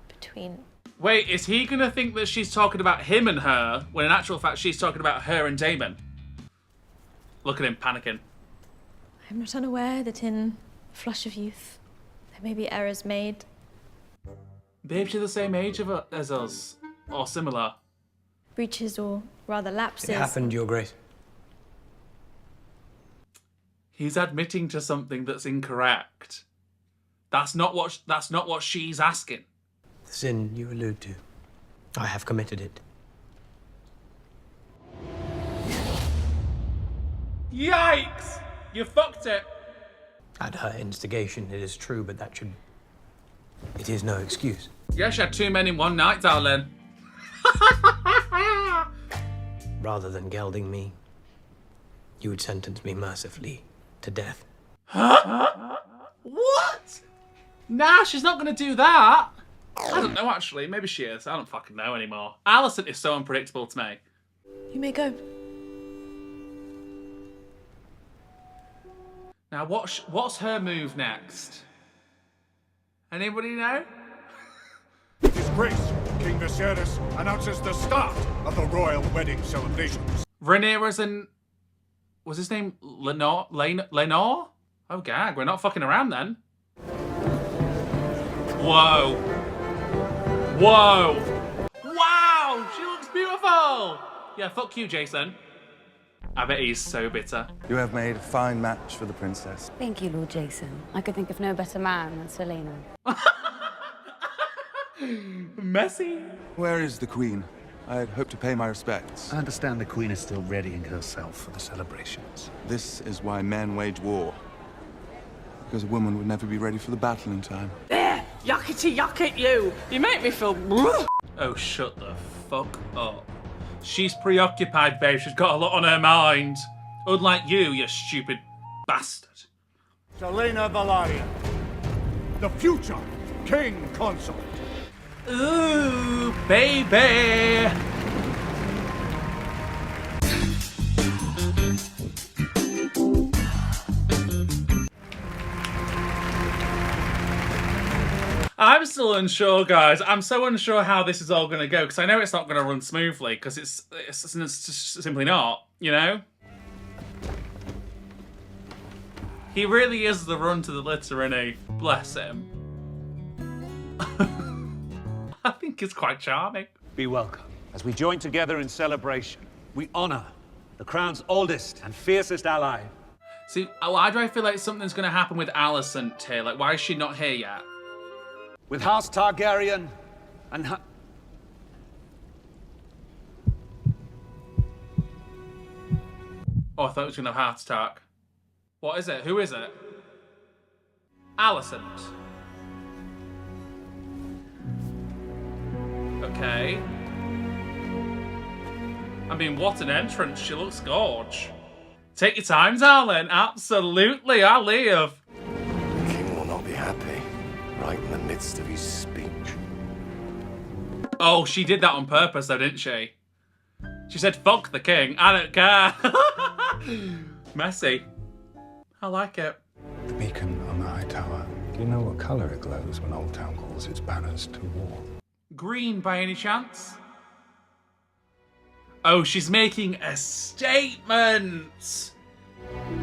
K: between...
B: Wait, is he gonna think that she's talking about him and her, when in actual fact she's talking about her and Daemon? Look at him panicking.
K: I'm not unaware that in a flush of youth, there may be errors made.
B: Babe, she's the same age as us, or similar.
K: Breaches, or rather lapses.
R: It happened, Your Grace.
B: He's admitting to something that's incorrect. That's not what she's asking.
R: The sin you allude to, I have committed it.
B: Yikes! You fucked it.
R: At her instigation, it is true, but it is no excuse.
B: Yeah, she had 2 men in one night, darling.
R: Rather than gelding me, you would sentence me mercifully to death.
B: What? Nah, she's not gonna do that. I don't know, actually. Maybe she is. I don't fucking know anymore. Alicent is so unpredictable to me.
K: You may go.
B: Now, what's her move next? Anybody know?
E: His Grace, King Viserys, announces the start of the royal wedding celebrations.
B: Rhaenyra's and... Was his name Lenore? Lenore? Oh, gag. We're not fucking around then. Whoa. Whoa. Wow! She looks beautiful! Yeah, fuck you, Jason. I bet he's so bitter.
J: You have made a fine match for the princess.
W: Thank you, Lord Jason. I could think of no better man than Selena.
B: Messy.
J: Where is the queen? I had hoped to pay my respects.
I: I understand the queen is still readying herself for the celebrations.
J: This is why men wage war. Because a woman would never be ready for the battle in time.
L: There! Yuckety yuck at you! You make me feel...
B: Oh, shut the fuck up. She's preoccupied, babe. She's got a lot on her mind. Unlike you stupid bastard.
E: Selena Valerian, the future king consort.
B: Ooh, baby. I'm still unsure, guys. I'm so unsure how this is all going to go, because I know it's not going to run smoothly, because it's just simply not, you know? He really is the run to the litter, isn't he? Bless him. I think it's quite charming.
I: Be welcome. As we join together in celebration, we honor the crown's oldest and fiercest ally.
B: See, why do I feel like something's going to happen with Alicent here? Like, why is she not here yet?
I: With House Targaryen and
B: Oh, I thought it was going to have a heart attack. What is it? Who is it? Alicent. Okay. I mean, what an entrance. She looks gorge. Take your time, darling. Absolutely, I'll leave.
M: The king will not be happy, right in the midst of his speech.
B: Oh, she did that on purpose, though, didn't she? She said, fuck the king. I don't care. Messy. I like it.
T: The beacon on the high tower. Do you know what colour it glows when Old Town calls its banners to war?
B: Green, by any chance? Oh, she's making a statement.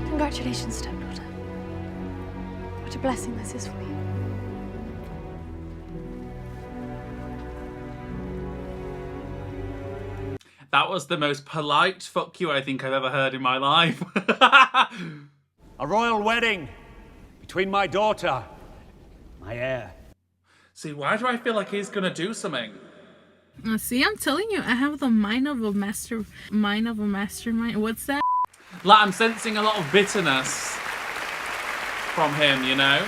K: Congratulations, stepdaughter. What a blessing this is for you.
B: That was the most polite fuck you I think I've ever heard in my life.
I: a royal wedding between my daughter, my heir.
B: See, why do I feel like he's gonna do something?
O: See, I'm telling you, I have the mind of a mastermind. What's that?
B: Like, I'm sensing a lot of bitterness from him, you know?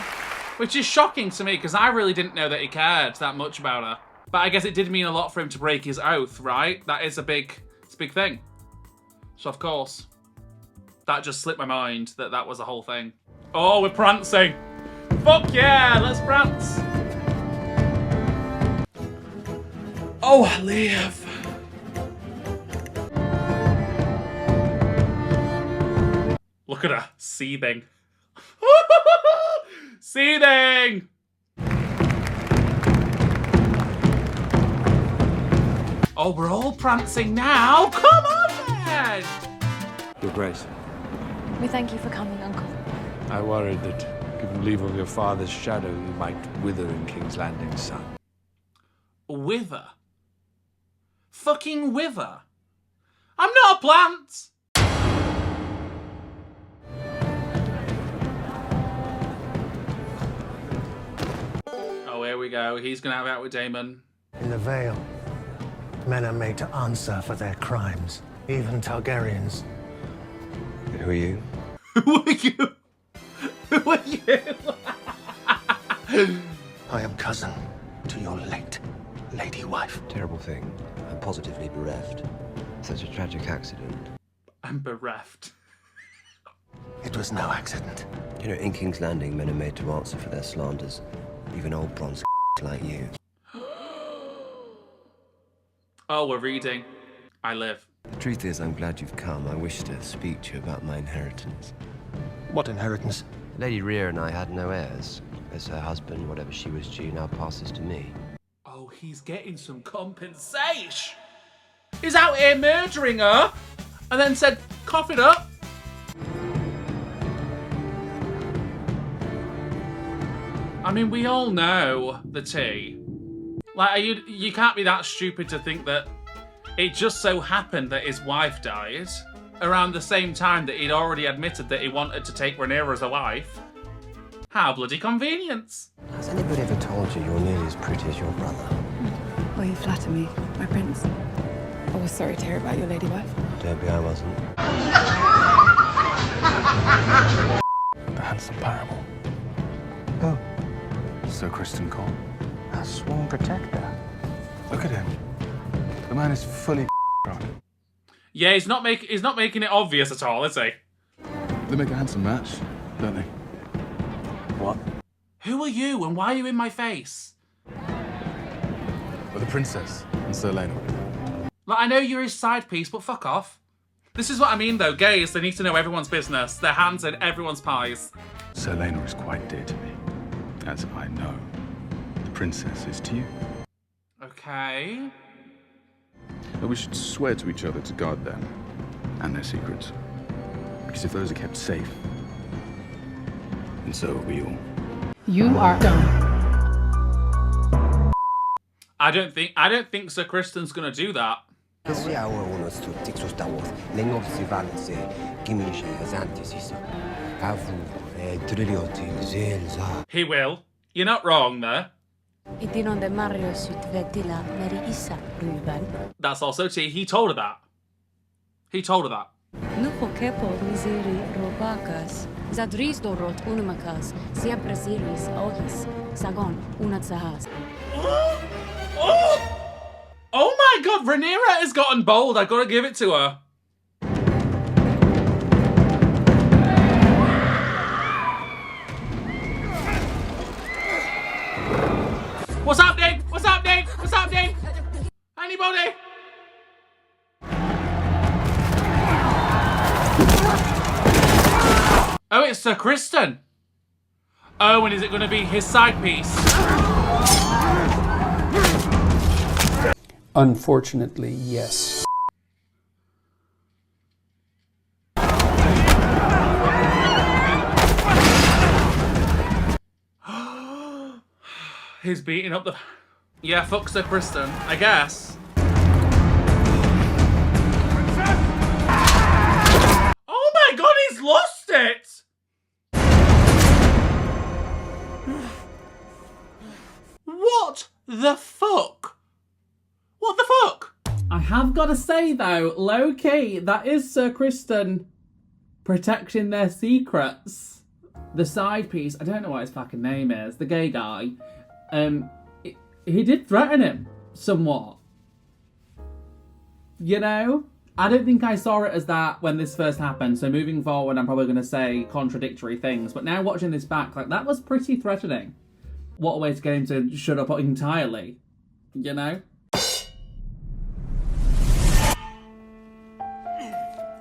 B: Which is shocking to me, because I really didn't know that he cared that much about her. But I guess it did mean a lot for him to break his oath, right? That is it's a big thing. So, of course, that just slipped my mind that that was a whole thing. Oh, we're prancing. Fuck yeah, let's prance. Oh, I live. Look at her, seething. Seething! Oh, we're all prancing now. Come on, then!
J: Your Grace,
K: We thank you for coming, Uncle.
I: I worried that, given leave of your father's shadow, you might wither in King's Landing, son.
B: Wither? Fucking wither? I'm not a plant! Oh, here we go. He's gonna have it out with Damon.
D: In the Vale, men are made to answer for their crimes, even Targaryens.
M: Who are you?
B: Who are you? Who are you?
D: I am cousin to your late lady wife.
M: Terrible thing. I'm positively bereft. Such a tragic accident.
B: I'm bereft.
D: It was no accident.
M: You know, in King's Landing, men are made to answer for their slanders. Even old bronze like you.
B: Oh, we're reading. I live.
M: The truth is, I'm glad you've come. I wish to speak to you about my inheritance.
D: What inheritance?
M: Lady Rhea and I had no heirs. As her husband, whatever she was due now passes to me.
B: Oh, he's getting some compensation. He's out here murdering her and then said, cough it up. I mean, we all know the tea. Like, you can't be that stupid to think that it just so happened that his wife died around the same time that he'd already admitted that he wanted to take Rhaenyra as a wife. How bloody convenient.
M: Has anybody ever told you you're nearly as pretty as your brother?
S: Oh, you flatter me, my prince. I was sorry to hear about your lady wife.
M: Don't be, I wasn't.
J: The handsome parable.
D: Oh,
J: Sir Kristen Cole.
D: a sworn protector.
J: Look at him. The man is fully drunk.
B: Yeah, he's not making it obvious at all, is he?
J: They make a handsome match, don't they? What?
B: Who are you and why are you in my face?
J: Well, the princess and Sir Lionel.
B: Like, I know you're his side piece, but fuck off. This is what I mean, though. Gays, they need to know everyone's business. Their hands in everyone's pies.
J: Sir Lionel is quite dear to me, as I know. The princess is to you.
B: Okay.
J: But we should swear to each other to guard them and their secrets. Because if those are kept safe, then so are we all.
O: You are done.
B: I don't think Sir Kristen's gonna do that. He will. You're not wrong there. That's also T. He told her that. He told her that. Oh my god, Rhaenyra has gotten bold. I gotta give it to her. What's happening? What's happening? What's happening? Anybody? Oh, it's Sir Kristen. Oh, and is it going to be his side piece?
G: Unfortunately, yes.
B: He's beating up the... Yeah, fuck Sir Kristen, I guess. Oh my god, he's lost it! What the fuck? What the fuck? I have got to say though, low-key, that is Sir Kristen protecting their secrets. The side piece, I don't know what his fucking name is, the gay guy, he did threaten him somewhat. You know? I don't think I saw it as that when this first happened, so moving forward I'm probably going to say contradictory things, but now watching this back, like, that was pretty threatening. What a way to get him to shut up entirely, you know?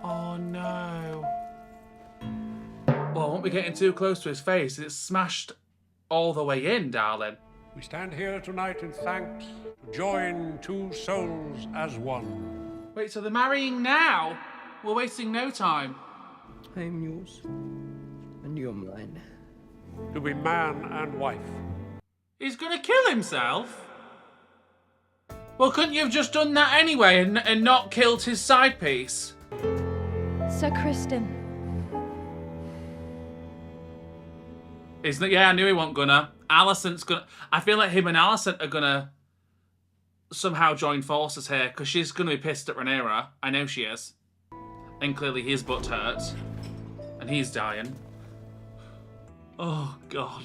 B: Oh no. Well, I won't be getting too close to his face. It's smashed all the way in, darling.
H: We stand here tonight in thanks to join two souls as one.
B: Wait, so they're marrying now? We're wasting no time.
R: I am yours, and you're mine.
H: To be man and wife.
B: He's gonna kill himself? Well, couldn't you have just done that anyway and not killed his side piece?
K: Sir Kristen.
B: Yeah, I knew he wasn't gonna. Alicent's gonna... I feel like him and Alicent are gonna somehow join forces here, because she's gonna be pissed at Rhaenyra. I know she is. And clearly his butt hurts. And he's dying. Oh, God.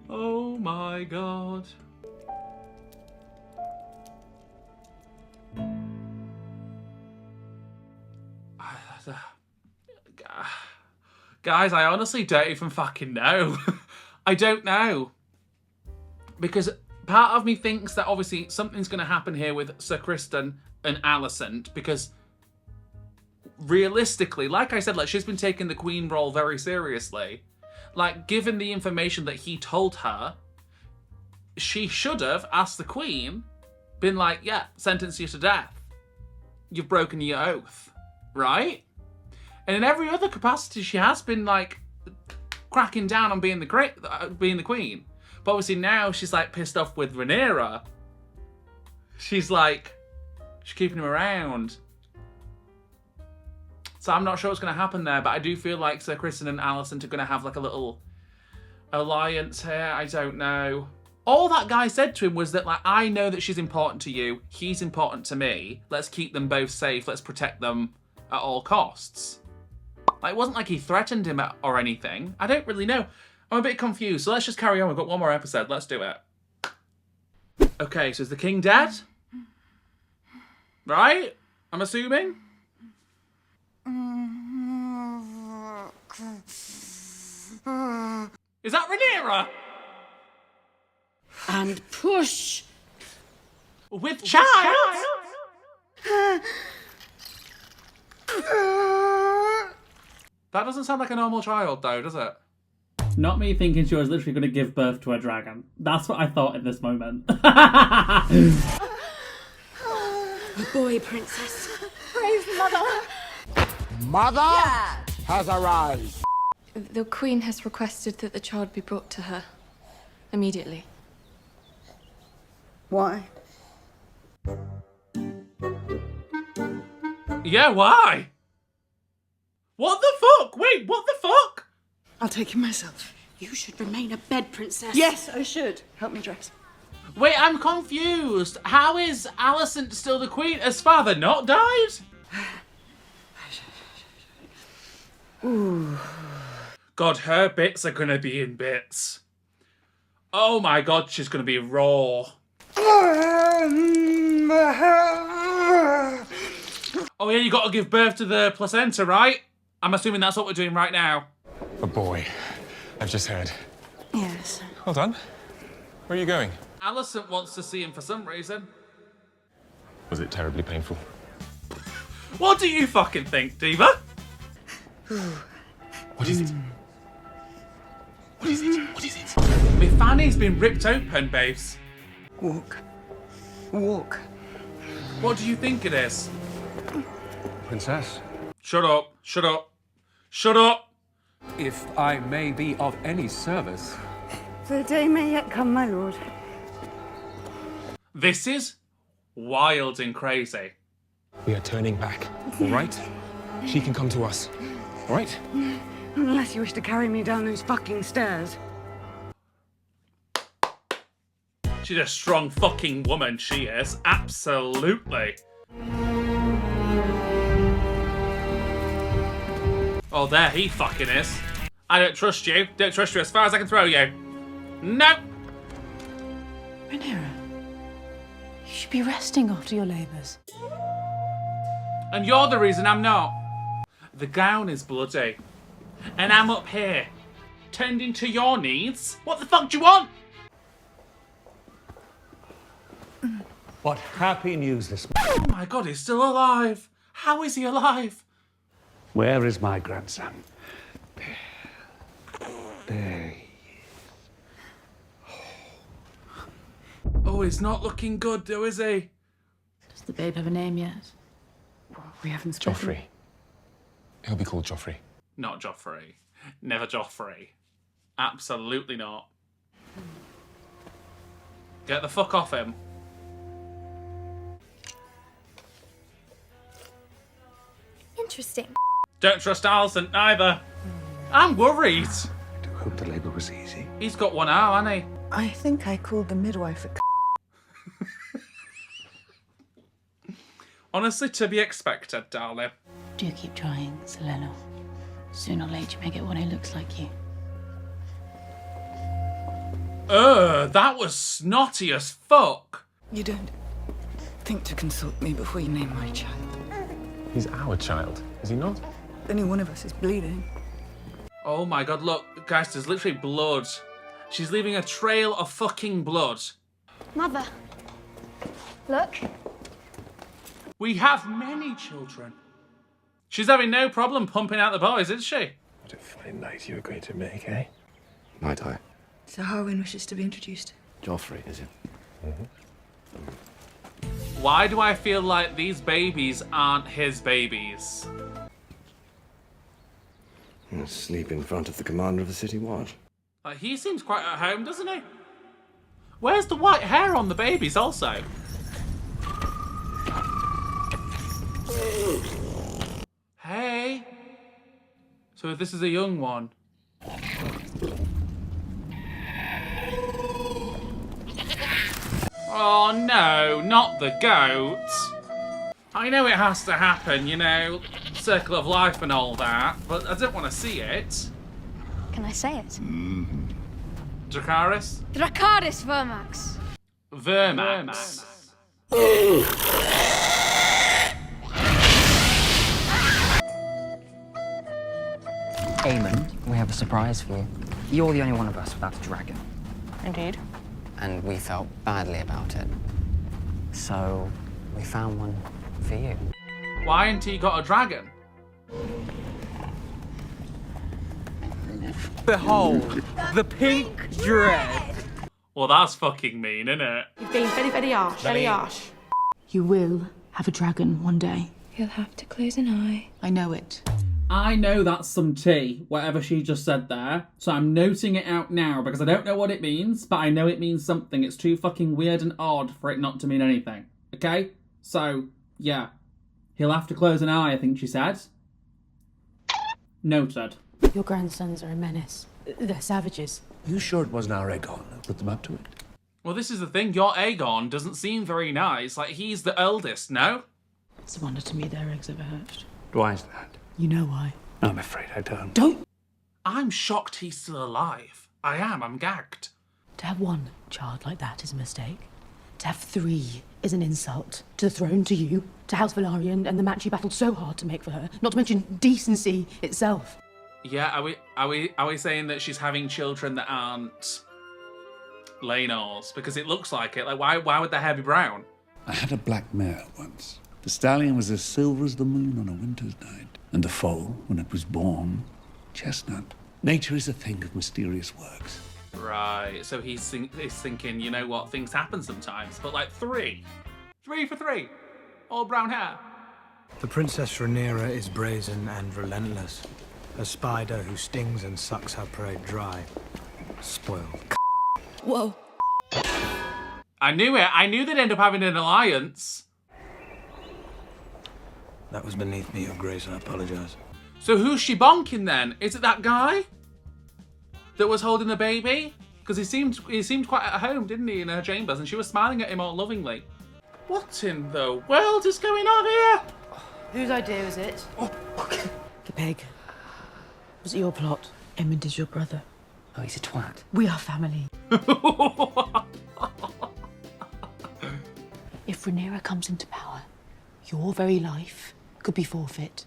B: Oh, my God. Guys, I honestly don't even fucking know. I don't know. Because part of me thinks that obviously something's going to happen here with Sir Kristen and Alicent, because realistically, like I said, like, she's been taking the queen role very seriously. Like, given the information that he told her, she should have asked the queen, been like, yeah, sentence you to death. You've broken your oath, right? And in every other capacity, she has been, like, cracking down on being the queen. But obviously now she's, like, pissed off with Rhaenyra. She's, like, she's keeping him around. So I'm not sure what's going to happen there, but I do feel like Sir Kristen and Alicent are going to have, like, a little alliance here. I don't know. All that guy said to him was that, like, I know that she's important to you. He's important to me. Let's keep them both safe. Let's protect them at all costs. Like, it wasn't like he threatened him or anything. I don't really know. I'm a bit confused. So let's just carry on. We've got one more episode. Let's do it. Okay, so is the king dead? Right? I'm assuming? Is that Rhaenyra?
L: And push.
B: With child? That doesn't sound like a normal child, though, does it?
F: Not me thinking she was literally going to give birth to a dragon. That's what I thought in this moment.
L: A boy, princess.
K: Praise Mother.
P: Mother has arrived.
Q: The Queen has requested that the child be brought to her immediately.
L: Why?
B: Yeah, why? What the fuck? Wait, what the fuck?
L: I'll take him myself. You should remain a bed princess.
U: Yes, I should. Help me dress.
B: Wait, I'm confused. How is Alicent still the queen? Has father not died?
L: Ooh.
B: God, her bits are gonna be in bits. Oh my God, she's gonna be raw. Oh yeah, you gotta give birth to the placenta, right? I'm assuming that's what we're doing right now.
T: A boy. I've just heard.
L: Yes.
T: Well done. Where are you going?
B: Alicent wants to see him for some reason.
T: Was it terribly painful?
B: What do you fucking think, Diva?
T: What is it? What is it? What is it?
B: My fanny's been ripped open, babes.
L: Walk. Walk.
B: What do you think it is?
T: Princess?
B: Shut up. Shut up. Shut up.
V: If I may be of any service.
L: The day may yet come, my lord.
B: This is wild and crazy.
T: We are turning back, all right? She can come to us, all right?
L: Unless you wish to carry me down those fucking stairs.
B: She's a strong fucking woman, she is. Absolutely. Oh, there he fucking is. I don't trust you. Don't trust you as far as I can throw you. Nope.
U: Rhaenyra, you should be resting after your labours.
B: And you're the reason I'm not. The gown is bloody. And I'm up here, tending to your needs. What the fuck do you want?
I: What happy news this
B: Oh my God, he's still alive. How is he alive?
I: Where is my grandson? There he
B: Oh, he's not looking good, though, is he?
U: Does the babe have a name yet? We haven't spoken.
J: Joffrey. He'll be called Joffrey.
B: Not Joffrey. Never Joffrey. Absolutely not. Get the fuck off him.
K: Interesting.
B: Don't trust Alison either. I'm worried.
J: I do hope the labour was easy.
B: He's got one arm, hasn't he?
U: I think I called the midwife a
B: Honestly, to be expected, darling.
U: Do keep trying, Selena. Sooner or later you may get one who looks like you.
B: That was snotty as fuck.
U: You don't think to consult me before you name my child.
J: He's our child, is he not?
U: Only one of us is bleeding.
B: Oh my god, look, guys, there's literally blood. She's leaving a trail of fucking blood.
K: Mother, look.
B: We have many children. She's having no problem pumping out the boys, isn't she?
J: What a fine night you agreed to make, eh? Might I?
U: So Harwin wishes to be introduced.
J: Joffrey, is it?
B: Why do I feel like these babies aren't his babies?
M: Sleep in front of the commander of the city watch.
B: Like, he seems quite at home, doesn't he? Where's the white hair on the babies also? Hey. So this is a young one. Oh no, not the goat. I know it has to happen, you know, circle of life and all that, but I don't want to see it.
K: Can I say it?
B: Dracarys?
K: Dracarys Vermax.
B: Vermax.
A: Eamon, we have a surprise for you. You're the only one of us without a dragon.
U: Indeed.
A: And we felt badly about it. So we found one for you.
B: Why ain't he got a dragon?
C: Behold, the pink dread.
B: Well, that's fucking mean, isn't it?
U: You've been very, very harsh, very harsh. You will have a dragon one day.
Q: You'll have to close an eye.
U: I know it.
F: I know that's some tea, whatever she just said there. So I'm noting it out now because I don't know what it means, but I know it means something. It's too fucking weird and odd for it not to mean anything. Okay? So, yeah. He'll have to close an eye, I think she said. Noted.
U: Your grandsons are a menace. They're savages.
I: You sure it wasn't our Aegon who put them up to it?
B: Well, this is the thing. Your Aegon doesn't seem very nice. Like, he's the eldest, no?
U: It's a wonder to me their eggs ever hatched.
I: Why is that?
U: You know why.
I: I'm afraid I don't.
U: Don't!
B: I'm shocked he's still alive. I am. I'm gagged.
U: To have one child like that is a mistake. To have three is an insult. To the throne, to you, to House Velaryon, and the match you battled so hard to make for her. Not to mention decency itself.
B: Yeah, are we saying that she's having children that aren't Laenor's? Because it looks like it. Like, why would their hair be brown?
E: I had a black mare once. The stallion was as silver as the moon on a winter's night, and the foal, when it was born, chestnut. Nature is a thing of mysterious works.
B: Right, so he's thinking, you know what, things happen sometimes, but like 3 for 3, all brown hair.
R: The Princess Rhaenyra is brazen and relentless. A spider who stings and sucks her prey dry. Spoiled.
U: Whoa.
B: I knew it. I knew they'd end up having an alliance.
R: That was beneath me, Your Grace. I apologise.
B: So who's she bonking then? Is it that guy that was holding the baby? Because he seemed quite at home, didn't he, in her chambers, and she was smiling at him all lovingly. What in the world is going on here?
U: Whose idea was it? The peg. Was it your plot? Emmond is your brother.
A: Oh, he's a twat.
U: We are family. If Rhaenyra comes into power, your very life could be forfeit.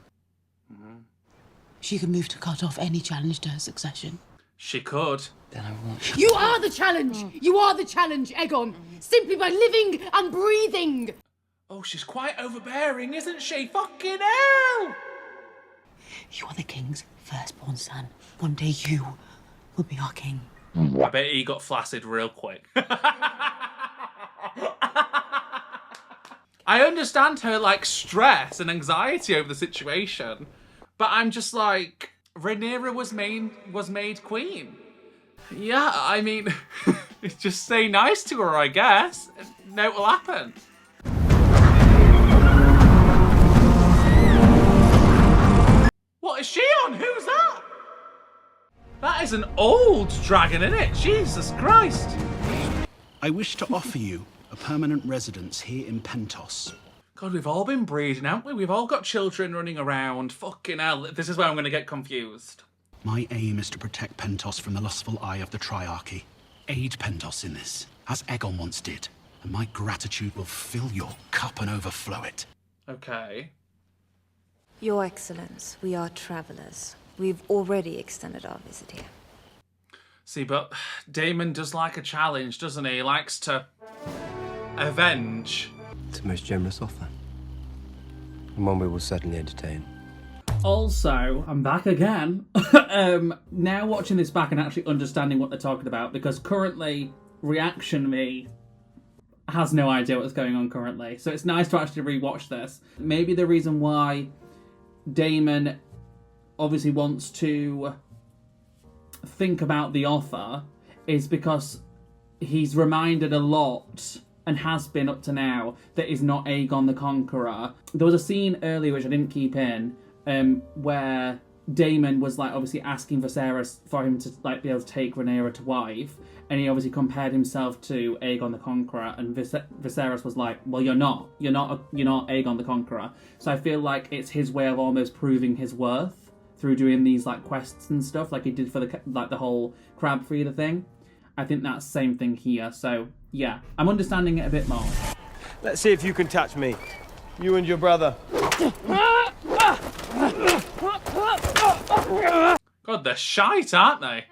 U: She could move to cut off any challenge to her succession.
B: She could.
A: Then I won't.
U: You are the challenge! You are the challenge, Aegon! Simply by living and breathing!
B: Oh, she's quite overbearing, isn't she? Fucking hell!
U: You are the king's firstborn son. One day you will be our king.
B: I bet he got flaccid real quick. I understand her, like, stress and anxiety over the situation, but I'm just like, Rhaenyra was made queen. Yeah, I mean, just say nice to her, I guess. No, it will happen. What is she on? Who's that? That is an old dragon, isn't it? Jesus Christ.
N: I wish to offer you a permanent residence here in Pentos.
B: God, we've all been breeding, haven't we? We've all got children running around. Fucking hell, this is where I'm going to get confused.
N: My aim is to protect Pentos from the lustful eye of the Triarchy. Aid Pentos in this, as Aegon once did, and my gratitude will fill your cup and overflow it.
B: Okay.
S: Your Excellence, we are travelers. We've already extended our visit here.
B: See, but Daemon does like a challenge, doesn't he? He likes to avenge.
M: It's a most generous offer. And one we will certainly entertain.
F: Also, I'm back again. Now watching this back and actually understanding what they're talking about, because currently, reaction me has no idea what's going on currently. So it's nice to actually rewatch this. Maybe the reason why Daemon obviously wants to think about the offer is because he's reminded a lot, and has been up to now, that he's not Aegon the Conqueror. There was a scene earlier which I didn't keep in, where Daemon was like obviously asking Viserys for him to like be able to take Rhaenyra to wife, and he obviously compared himself to Aegon the Conqueror, and Viserys was like, well, you're not Aegon the Conqueror. So I feel like it's his way of almost proving his worth through doing these like quests and stuff, like he did for the whole crab feeder thing. I think that's the same thing here. So yeah, I'm understanding it a bit more.
W: Let's see if you can touch me. You and your brother.
B: God, they're shite, aren't they?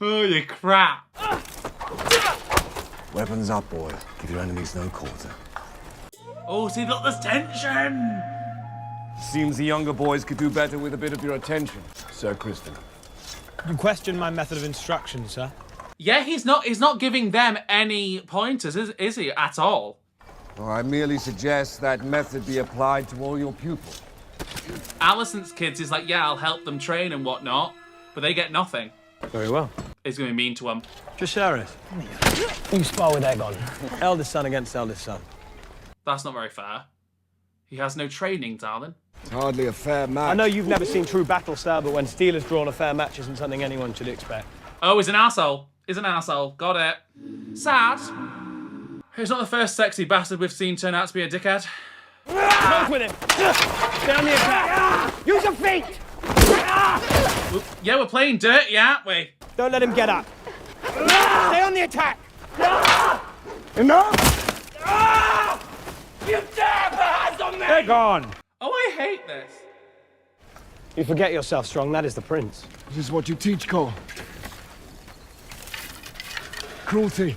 B: Oh, you crap.
P: Weapons up, boy. Give your enemies no quarter.
B: Oh, see, look, there's tension.
P: Seems the younger boys could do better with a bit of your attention, Sir Kristen.
R: You question my method of instruction, sir?
B: Yeah, he's not giving them any pointers, is he, at all?
P: Well, I merely suggest that method be applied to all your pupils.
B: Alicent's kids is like, yeah, I'll help them train and whatnot, but they get nothing.
R: Very well.
B: He's going to be mean to them.
R: Viserys, you spar with Aegon. Eldest son against eldest son.
B: That's not very fair. He has no training, darling.
P: It's hardly a fair match.
R: I know you've never seen true battle style, but when steel is drawn, a fair match isn't something anyone should expect.
B: Oh, he's an arsehole. He's an arsehole. Got it. Sad. He's not the first sexy bastard we've seen turn out to be a dickhead.
R: Close with him! Stay on the attack! Use your feet!
B: Yeah, we're playing dirty, aren't we?
R: Don't let him get up. Stay on the attack! Enough! You dare put hands on me!
P: Aegon!
B: Oh, I hate this.
R: You forget yourself, Strong. That is the prince.
P: This is what you teach, Cole. Cruelty.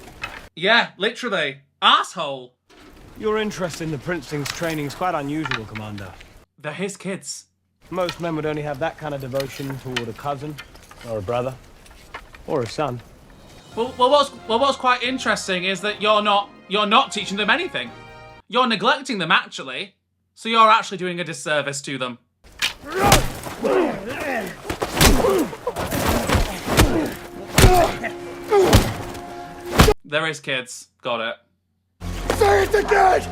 B: Yeah, literally. Asshole.
R: Your interest in the princeling's training is quite unusual, Commander.
B: They're his kids.
R: Most men would only have that kind of devotion toward a cousin, or a brother, or a son.
B: Well, what's quite interesting is that you're not teaching them anything. You're neglecting them, actually. So you're actually doing a disservice to them. They're his kids. Got it.
P: Say it again!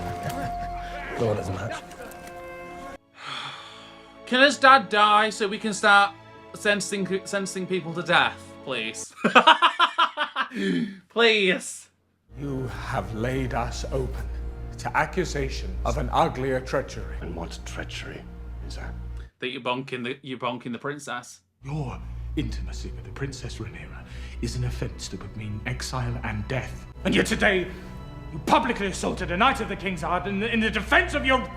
R: No one doesn't match.
B: Can his dad die so we can start sentencing people to death, please? Please.
H: You have laid us open to accusations of an uglier treachery.
P: And what treachery is that?
B: That you're bonking the princess.
H: Your intimacy with the Princess Rhaenyra is an offense that would mean exile and death. And yet today, you publicly assaulted a knight of the King's Guard in the defense of your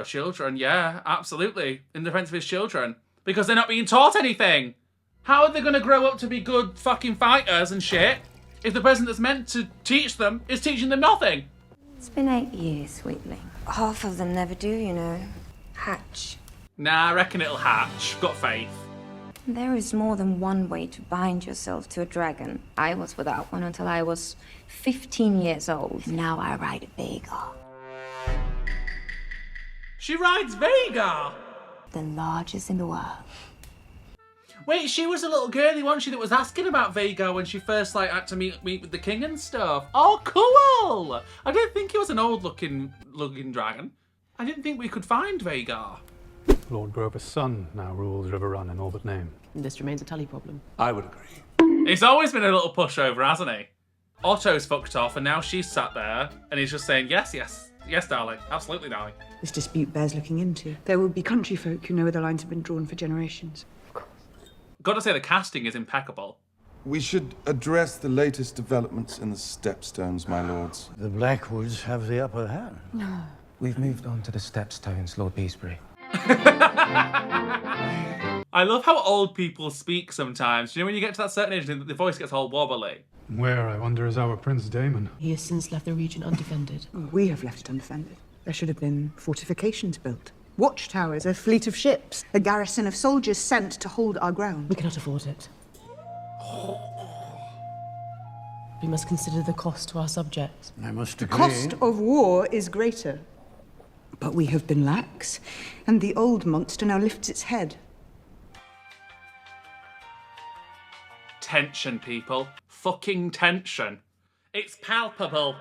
B: children. Yeah, absolutely. In defense of his children. Because they're not being taught anything. How are they going to grow up to be good fucking fighters and shit if the person that's meant to teach them is teaching them nothing?
S: It's been 8 years, sweetling. Half of them never do, you know. Hatch.
B: Nah, I reckon it'll hatch. Got faith.
S: There is more than one way to bind yourself to a dragon. I was without one until I was 15 years old. Now I ride Vega.
B: She rides Vega!
S: The largest in the world.
B: Wait, she was a little girly, wasn't she, that was asking about Vega when she first had to meet with the king and stuff. Oh, cool! I didn't think he was an old-looking dragon. I didn't think we could find Vega.
D: Lord Grover's son now rules River Run in all but name.
U: This remains a Tully problem.
E: I would agree.
B: He's always been a little pushover, hasn't he? Otto's fucked off, and now she's sat there, and he's just saying, yes, yes, yes, darling, absolutely, darling.
G: This dispute bears looking into. There will be country folk who know where the lines have been drawn for generations.
B: Gotta say, the casting is impeccable.
J: We should address the latest developments in the Stepstones, my lords.
O: The Blackwoods have the upper hand.
U: No.
R: We've moved on to the Stepstones, Lord Beesbury.
B: I love how old people speak sometimes. You know, when you get to that certain age, the voice gets all wobbly.
D: Where, I wonder, is our Prince Damon?
U: He has since left the region undefended.
G: We have left it undefended. There should have been fortifications built. Watchtowers, a fleet of ships, a garrison of soldiers sent to hold our ground.
U: We cannot afford it. We must consider the cost to our subjects.
O: I must
G: The
O: agree.
G: cost of war is greater. But we have been lax, and the old monster now lifts its head.
B: Tension, people. Fucking tension. It's palpable.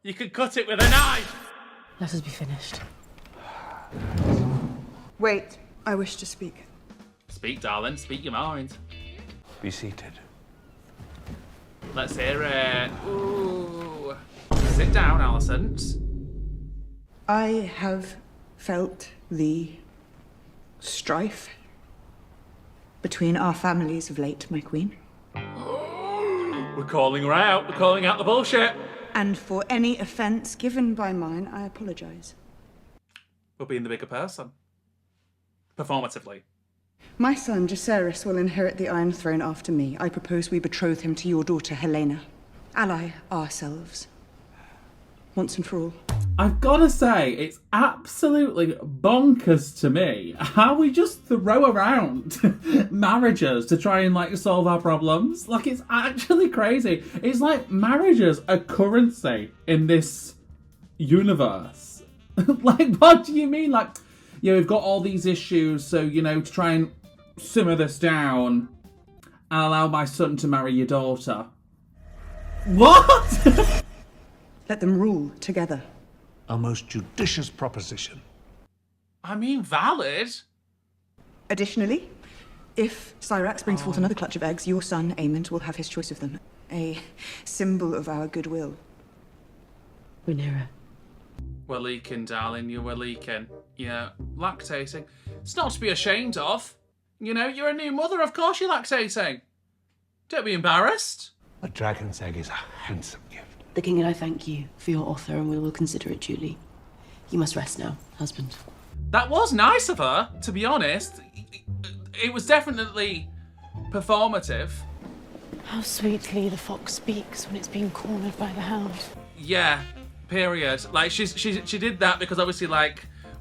B: You could cut it with a knife.
U: Let us be finished.
G: Wait, I wish to speak.
B: Speak, darling. Speak your mind.
E: Be seated.
B: Let's hear it. Ooh. Sit down, Alicent.
G: I have felt the strife between our families of late, my queen.
B: We're calling her out. We're calling out the bullshit.
G: And for any offence given by mine, I apologise.
B: We're being the bigger person. Performatively.
G: My son, Jacaerys, will inherit the Iron Throne after me. I propose we betroth him to your daughter, Helena. Ally ourselves. Once and for all.
F: I've got to say, it's absolutely bonkers to me how we just throw around marriages to try and solve our problems. It's actually crazy. It's like marriages are currency in this universe. What do you mean? We've got all these issues, so, to try and simmer this down and allow my son to marry your daughter. What?
G: Let them rule together.
E: A most judicious proposition.
B: I mean, valid.
G: Additionally, if Cyrax brings forth another clutch of eggs, your son, Aemond, will have his choice of them. A symbol of our goodwill.
U: Rhaenyra.
B: We're leaking, darling. We're leaking. Yeah, lactating. It's not to be ashamed of. You're a new mother. Of course you're lactating. Don't be embarrassed.
E: A dragon's egg is a handsome gift.
U: The king and I thank you for your offer, and we will consider it duly. You must rest now, husband.
B: That was nice of her, to be honest. It was definitely performative.
U: How sweetly the fox speaks when it's being cornered by the hound.
B: Yeah, period. She did that because obviously,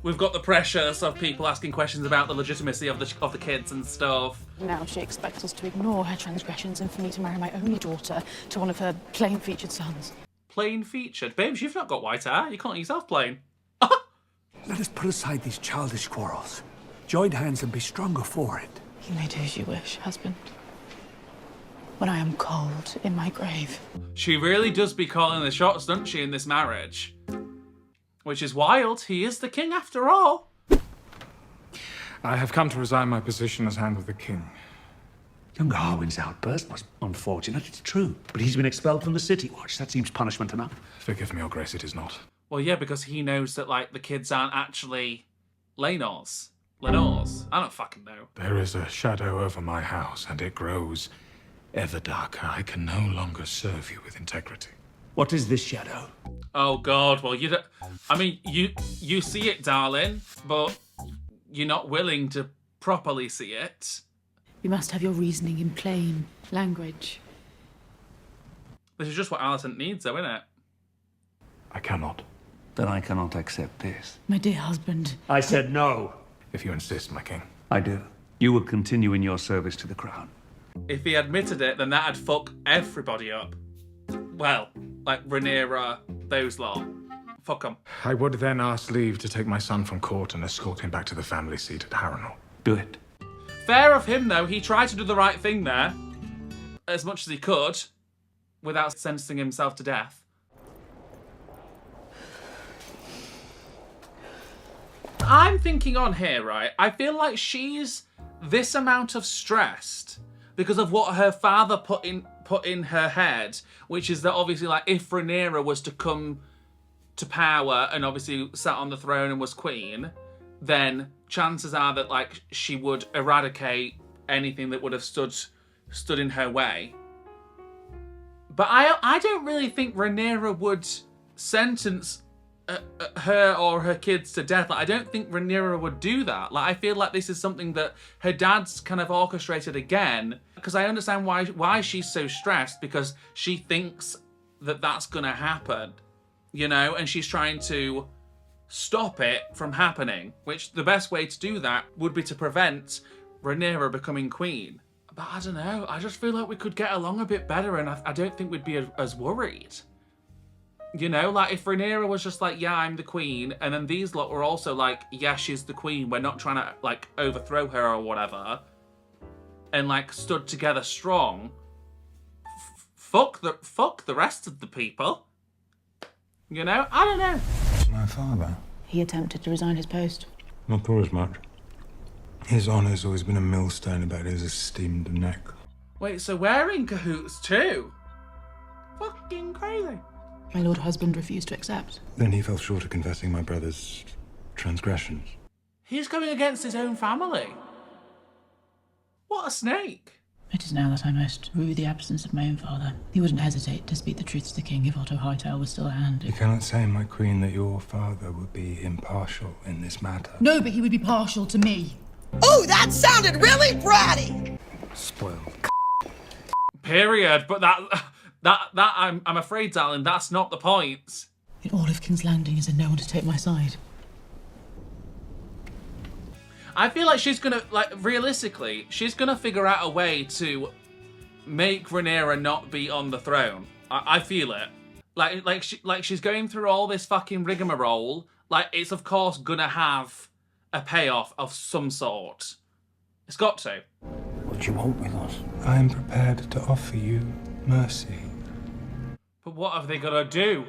B: we've got the pressures of people asking questions about the legitimacy of the kids and stuff.
U: Now she expects us to ignore her transgressions and for me to marry my only daughter to one of her plain-featured sons.
B: Plain-featured? Babes, you've not got white hair. You can't yourself plain.
E: Let us put aside these childish quarrels. Join hands and be stronger for it.
U: You may do as you wish, husband. When I am cold in my grave.
B: She really does be calling the shots, doesn't she, in this marriage? Which is wild. He is the king after all.
D: I have come to resign my position as Hand of the King.
E: Younger Harwin's outburst was unfortunate, it's true. But he's been expelled from the City Watch. That seems punishment enough.
D: Forgive me, Your Grace, it is not.
B: Well, yeah, because he knows that, the kids aren't actually Lenors. Lenores. I don't fucking know.
D: There is a shadow over my house, and it grows ever darker. I can no longer serve you with integrity.
E: What is this shadow?
B: Oh, God. Well, you don't... I mean, you see it, darling, but you're not willing to properly see it.
U: You must have your reasoning in plain language.
B: This is just what Alicent needs, though, isn't it?
D: I cannot.
E: Then I cannot accept this.
U: My dear husband.
E: I said no.
D: If you insist, my king.
E: I do. You will continue in your service to the crown.
B: If he admitted it, then that'd fuck everybody up. Well, like Rhaenyra, those lot. Fuck them.
D: I would then ask leave to take my son from court and escort him back to the family seat at Harrenhal.
E: Do it.
B: Fair of him, though. He tried to do the right thing there, as much as he could, without sentencing himself to death. I'm thinking on here, right? I feel like she's this amount of stressed because of what her father put in her head, which is that obviously, like, if Rhaenyra was to come to power and obviously sat on the throne and was queen, then chances are that, like, she would eradicate anything that would have stood in her way. But I don't really think Rhaenyra would sentence her or her kids to death. Like, I don't think Rhaenyra would do that. Like, I feel like this is something that her dad's kind of orchestrated again, because I understand why she's so stressed, because she thinks that that's gonna happen, you know, and she's trying to stop it from happening, which the best way to do that would be to prevent Rhaenyra becoming queen. But I don't know, I just feel like we could get along a bit better, and I don't think we'd be as worried. You know, like, if Rhaenyra was just like, yeah, I'm the queen, and then these lot were also like, yeah, she's the queen, we're not trying to, like, overthrow her or whatever, and, like, stood together strong, fuck the rest of the people. You know? I don't know.
H: My father?
U: He attempted to resign his post.
H: Not thought as much. His honour's always been a millstone about his esteemed neck.
B: Wait, so we're in cahoots too? Fucking crazy.
U: My lord husband refused to accept.
H: Then he fell short of confessing my brother's transgressions.
B: He's going against his own family. What a snake.
U: It is now that I most rue the absence of my own father. He wouldn't hesitate to speak the truth to the king if Otto Hightail was still at hand.
H: You cannot say, my queen, that your father would be impartial in this matter.
U: No, but he would be partial to me.
L: Oh, that sounded really bratty!
H: Spoiled.
B: Period. But that I'm afraid, darling, that's not the point.
U: In all of King's Landing is there no one to take my side?
B: I feel like she's gonna, like, realistically, she's gonna figure out a way to make Rhaenyra not be on the throne. I feel it. Like she's going through all this fucking rigmarole. Like, it's of course gonna have a payoff of some sort. It's got to.
H: What do you want with us? I am prepared to offer you mercy.
B: But what have they got to do?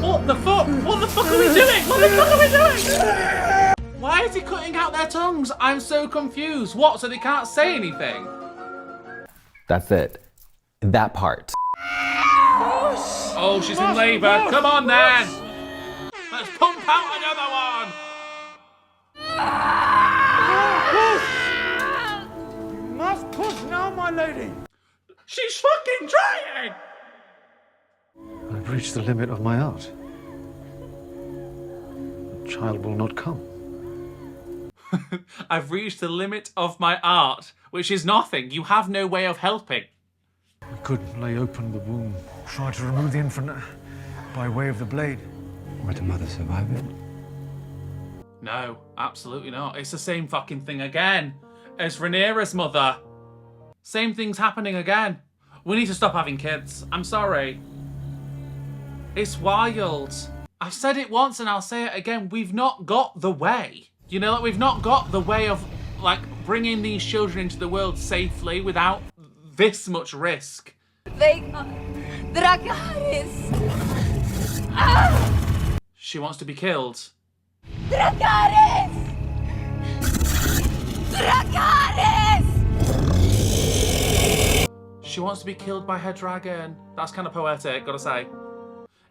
B: What the fuck? What the fuck are we doing? What the fuck are we doing? Why is he cutting out their tongues? I'm so confused. What, so they can't say anything?
A: That's it. That part.
B: Oh, she's in labour. Come on then. Let's pump out another one.
O: You must push now, my lady.
B: She's fucking trying.
O: I've reached the limit of my art. The child will not come.
B: I've reached the limit of my art, which is nothing. You have no way of helping.
O: We could lay open the womb, try to remove the infant by way of the blade.
M: Would the mother survive it?
B: No, absolutely not. It's the same fucking thing again as Rhaenyra's mother. Same thing's happening again. We need to stop having kids. I'm sorry. It's wild. I've said it once and I'll say it again. We've not got the way. You know, like, we've not got the way of, like, bringing these children into the world safely without this much risk.
L: Dracarys!
B: She wants to be killed.
L: Dracarys! Dracarys!
B: She wants to be killed by her dragon. That's kind of poetic, gotta say.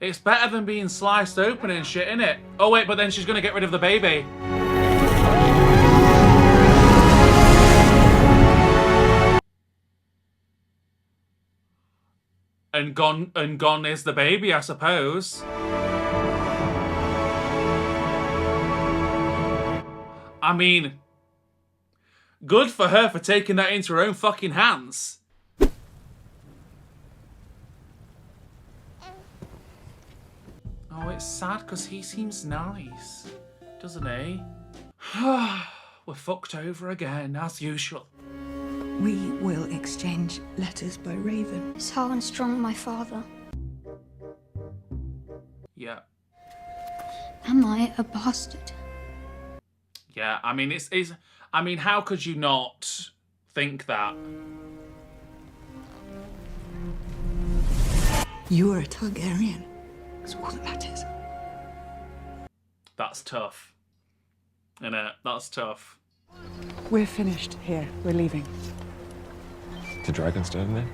B: It's better than being sliced open and shit, innit? Oh wait, but then she's gonna get rid of the baby. And gone is the baby, I suppose. I mean, good for her for taking that into her own fucking hands. Oh, it's sad because he seems nice. doesn't he? We're fucked over again, as usual.
G: We will exchange letters by Raven.
K: Is Harlan Strong my father?
B: Yeah.
K: Am I a bastard?
B: Yeah, I mean, I mean, how could you not think that?
G: You are a Targaryen. That's all that matters.
B: That's tough. Innit? That's tough.
G: We're finished here. We're leaving.
J: The dragon's down there?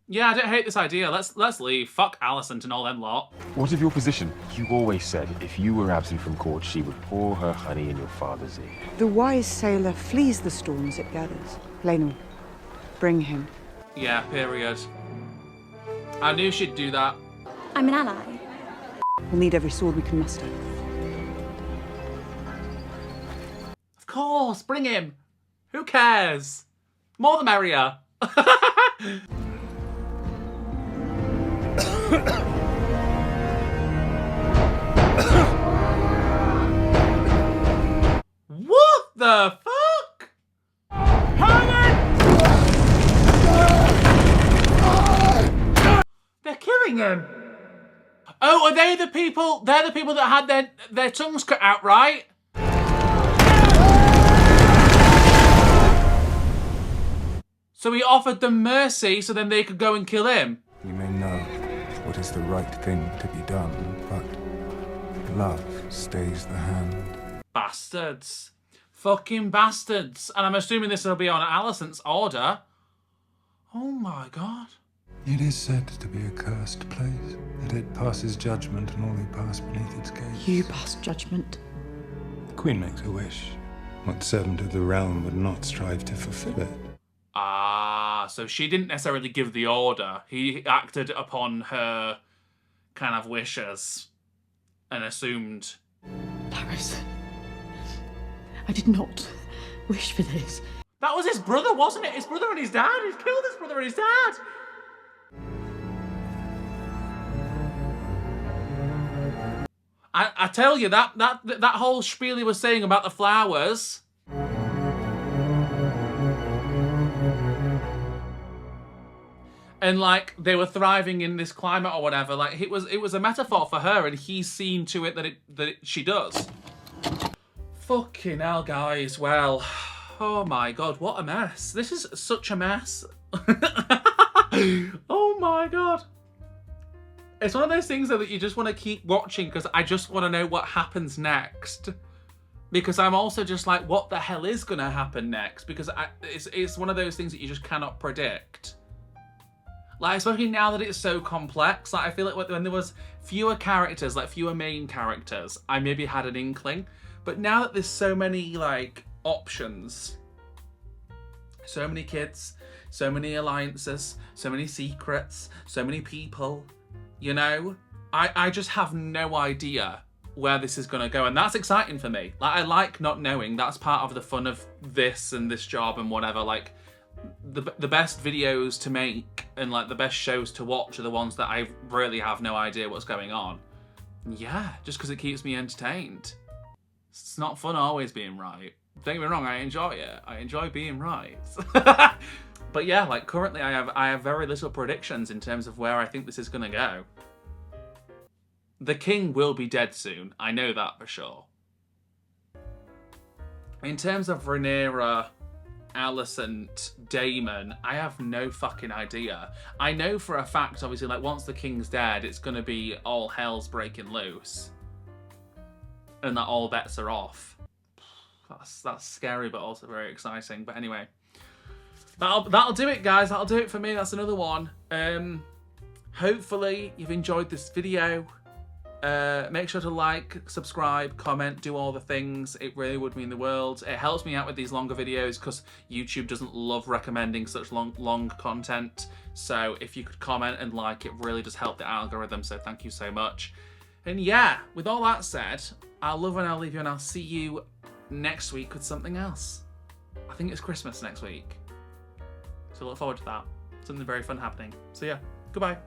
B: Yeah, I don't hate this idea. Let's leave. Fuck Alicent and all them lot.
J: What of your position? You always said if you were absent from court, she would pour her honey in your father's ear.
G: The wise sailor flees the storms it gathers. Laenor, bring him.
B: Yeah, period. I knew she'd do that.
K: I'm an ally.
G: We'll need every sword we can muster.
B: Of course, bring him. Who cares? More the merrier. What the fuck? They're killing him. Oh, are they the people? They're the people that had their tongues cut out, right? So he offered them mercy so then they could go and kill him.
D: You may know what is the right thing to be done, but love stays the hand.
B: Bastards. Fucking bastards. And I'm assuming this will be on Alicent's order. Oh my god.
D: It is said to be a cursed place, that it passes judgment and all who pass beneath its gates.
U: You pass judgment.
D: The Queen makes a wish. What servant of the realm would not strive to fulfill it?
B: Ah, so she didn't necessarily give the order. He acted upon her kind of wishes and assumed.
U: Paris, I did not wish for this.
B: That was his brother, wasn't it? His brother and his dad. He's killed his brother and his dad. I tell you, that whole spiel he was saying about the flowers. And like they were thriving in this climate or whatever, like it was a metaphor for her, and he's seen to it that she does. Fucking hell, guys. Well, oh my god, what a mess. This is such a mess. Oh my god. It's one of those things though that you just want to keep watching because I just want to know what happens next. Because I'm also just like, what the hell is going to happen next? Because it's one of those things that you just cannot predict. Like, especially now that it's so complex, like I feel like when there was fewer characters, like fewer main characters, I maybe had an inkling. But now that there's so many like options, so many kids, so many alliances, so many secrets, so many people, you know, I just have no idea where this is going to go. And that's exciting for me. Like, I like not knowing. That's part of the fun of this and this job and whatever. Like, the best videos to make and like the best shows to watch are the ones that I really have no idea what's going on. Yeah, just because it keeps me entertained. It's not fun always being right. Don't get me wrong, I enjoy it. I enjoy being right. But yeah, like currently I have very little predictions in terms of where I think this is going to go. The king will be dead soon. I know that for sure. In terms of Rhaenyra, Alicent, Daemon, I have no fucking idea. I know for a fact, obviously, like once the king's dead, it's going to be all hell's breaking loose. And that all bets are off. That's scary, but also very exciting. But anyway, that'll do it, guys. That'll do it for me. That's another one. Hopefully you've enjoyed this video. Make sure to like, subscribe, comment, do all the things. It really would mean the world. It helps me out with these longer videos because YouTube doesn't love recommending such long content. So if you could comment and like, it really does help the algorithm. So thank you so much. And yeah, with all that said, I'll love and I'll leave you, and I'll see you next week with something else. I think it's Christmas next week. So look forward to that. Something very fun happening. So yeah, goodbye.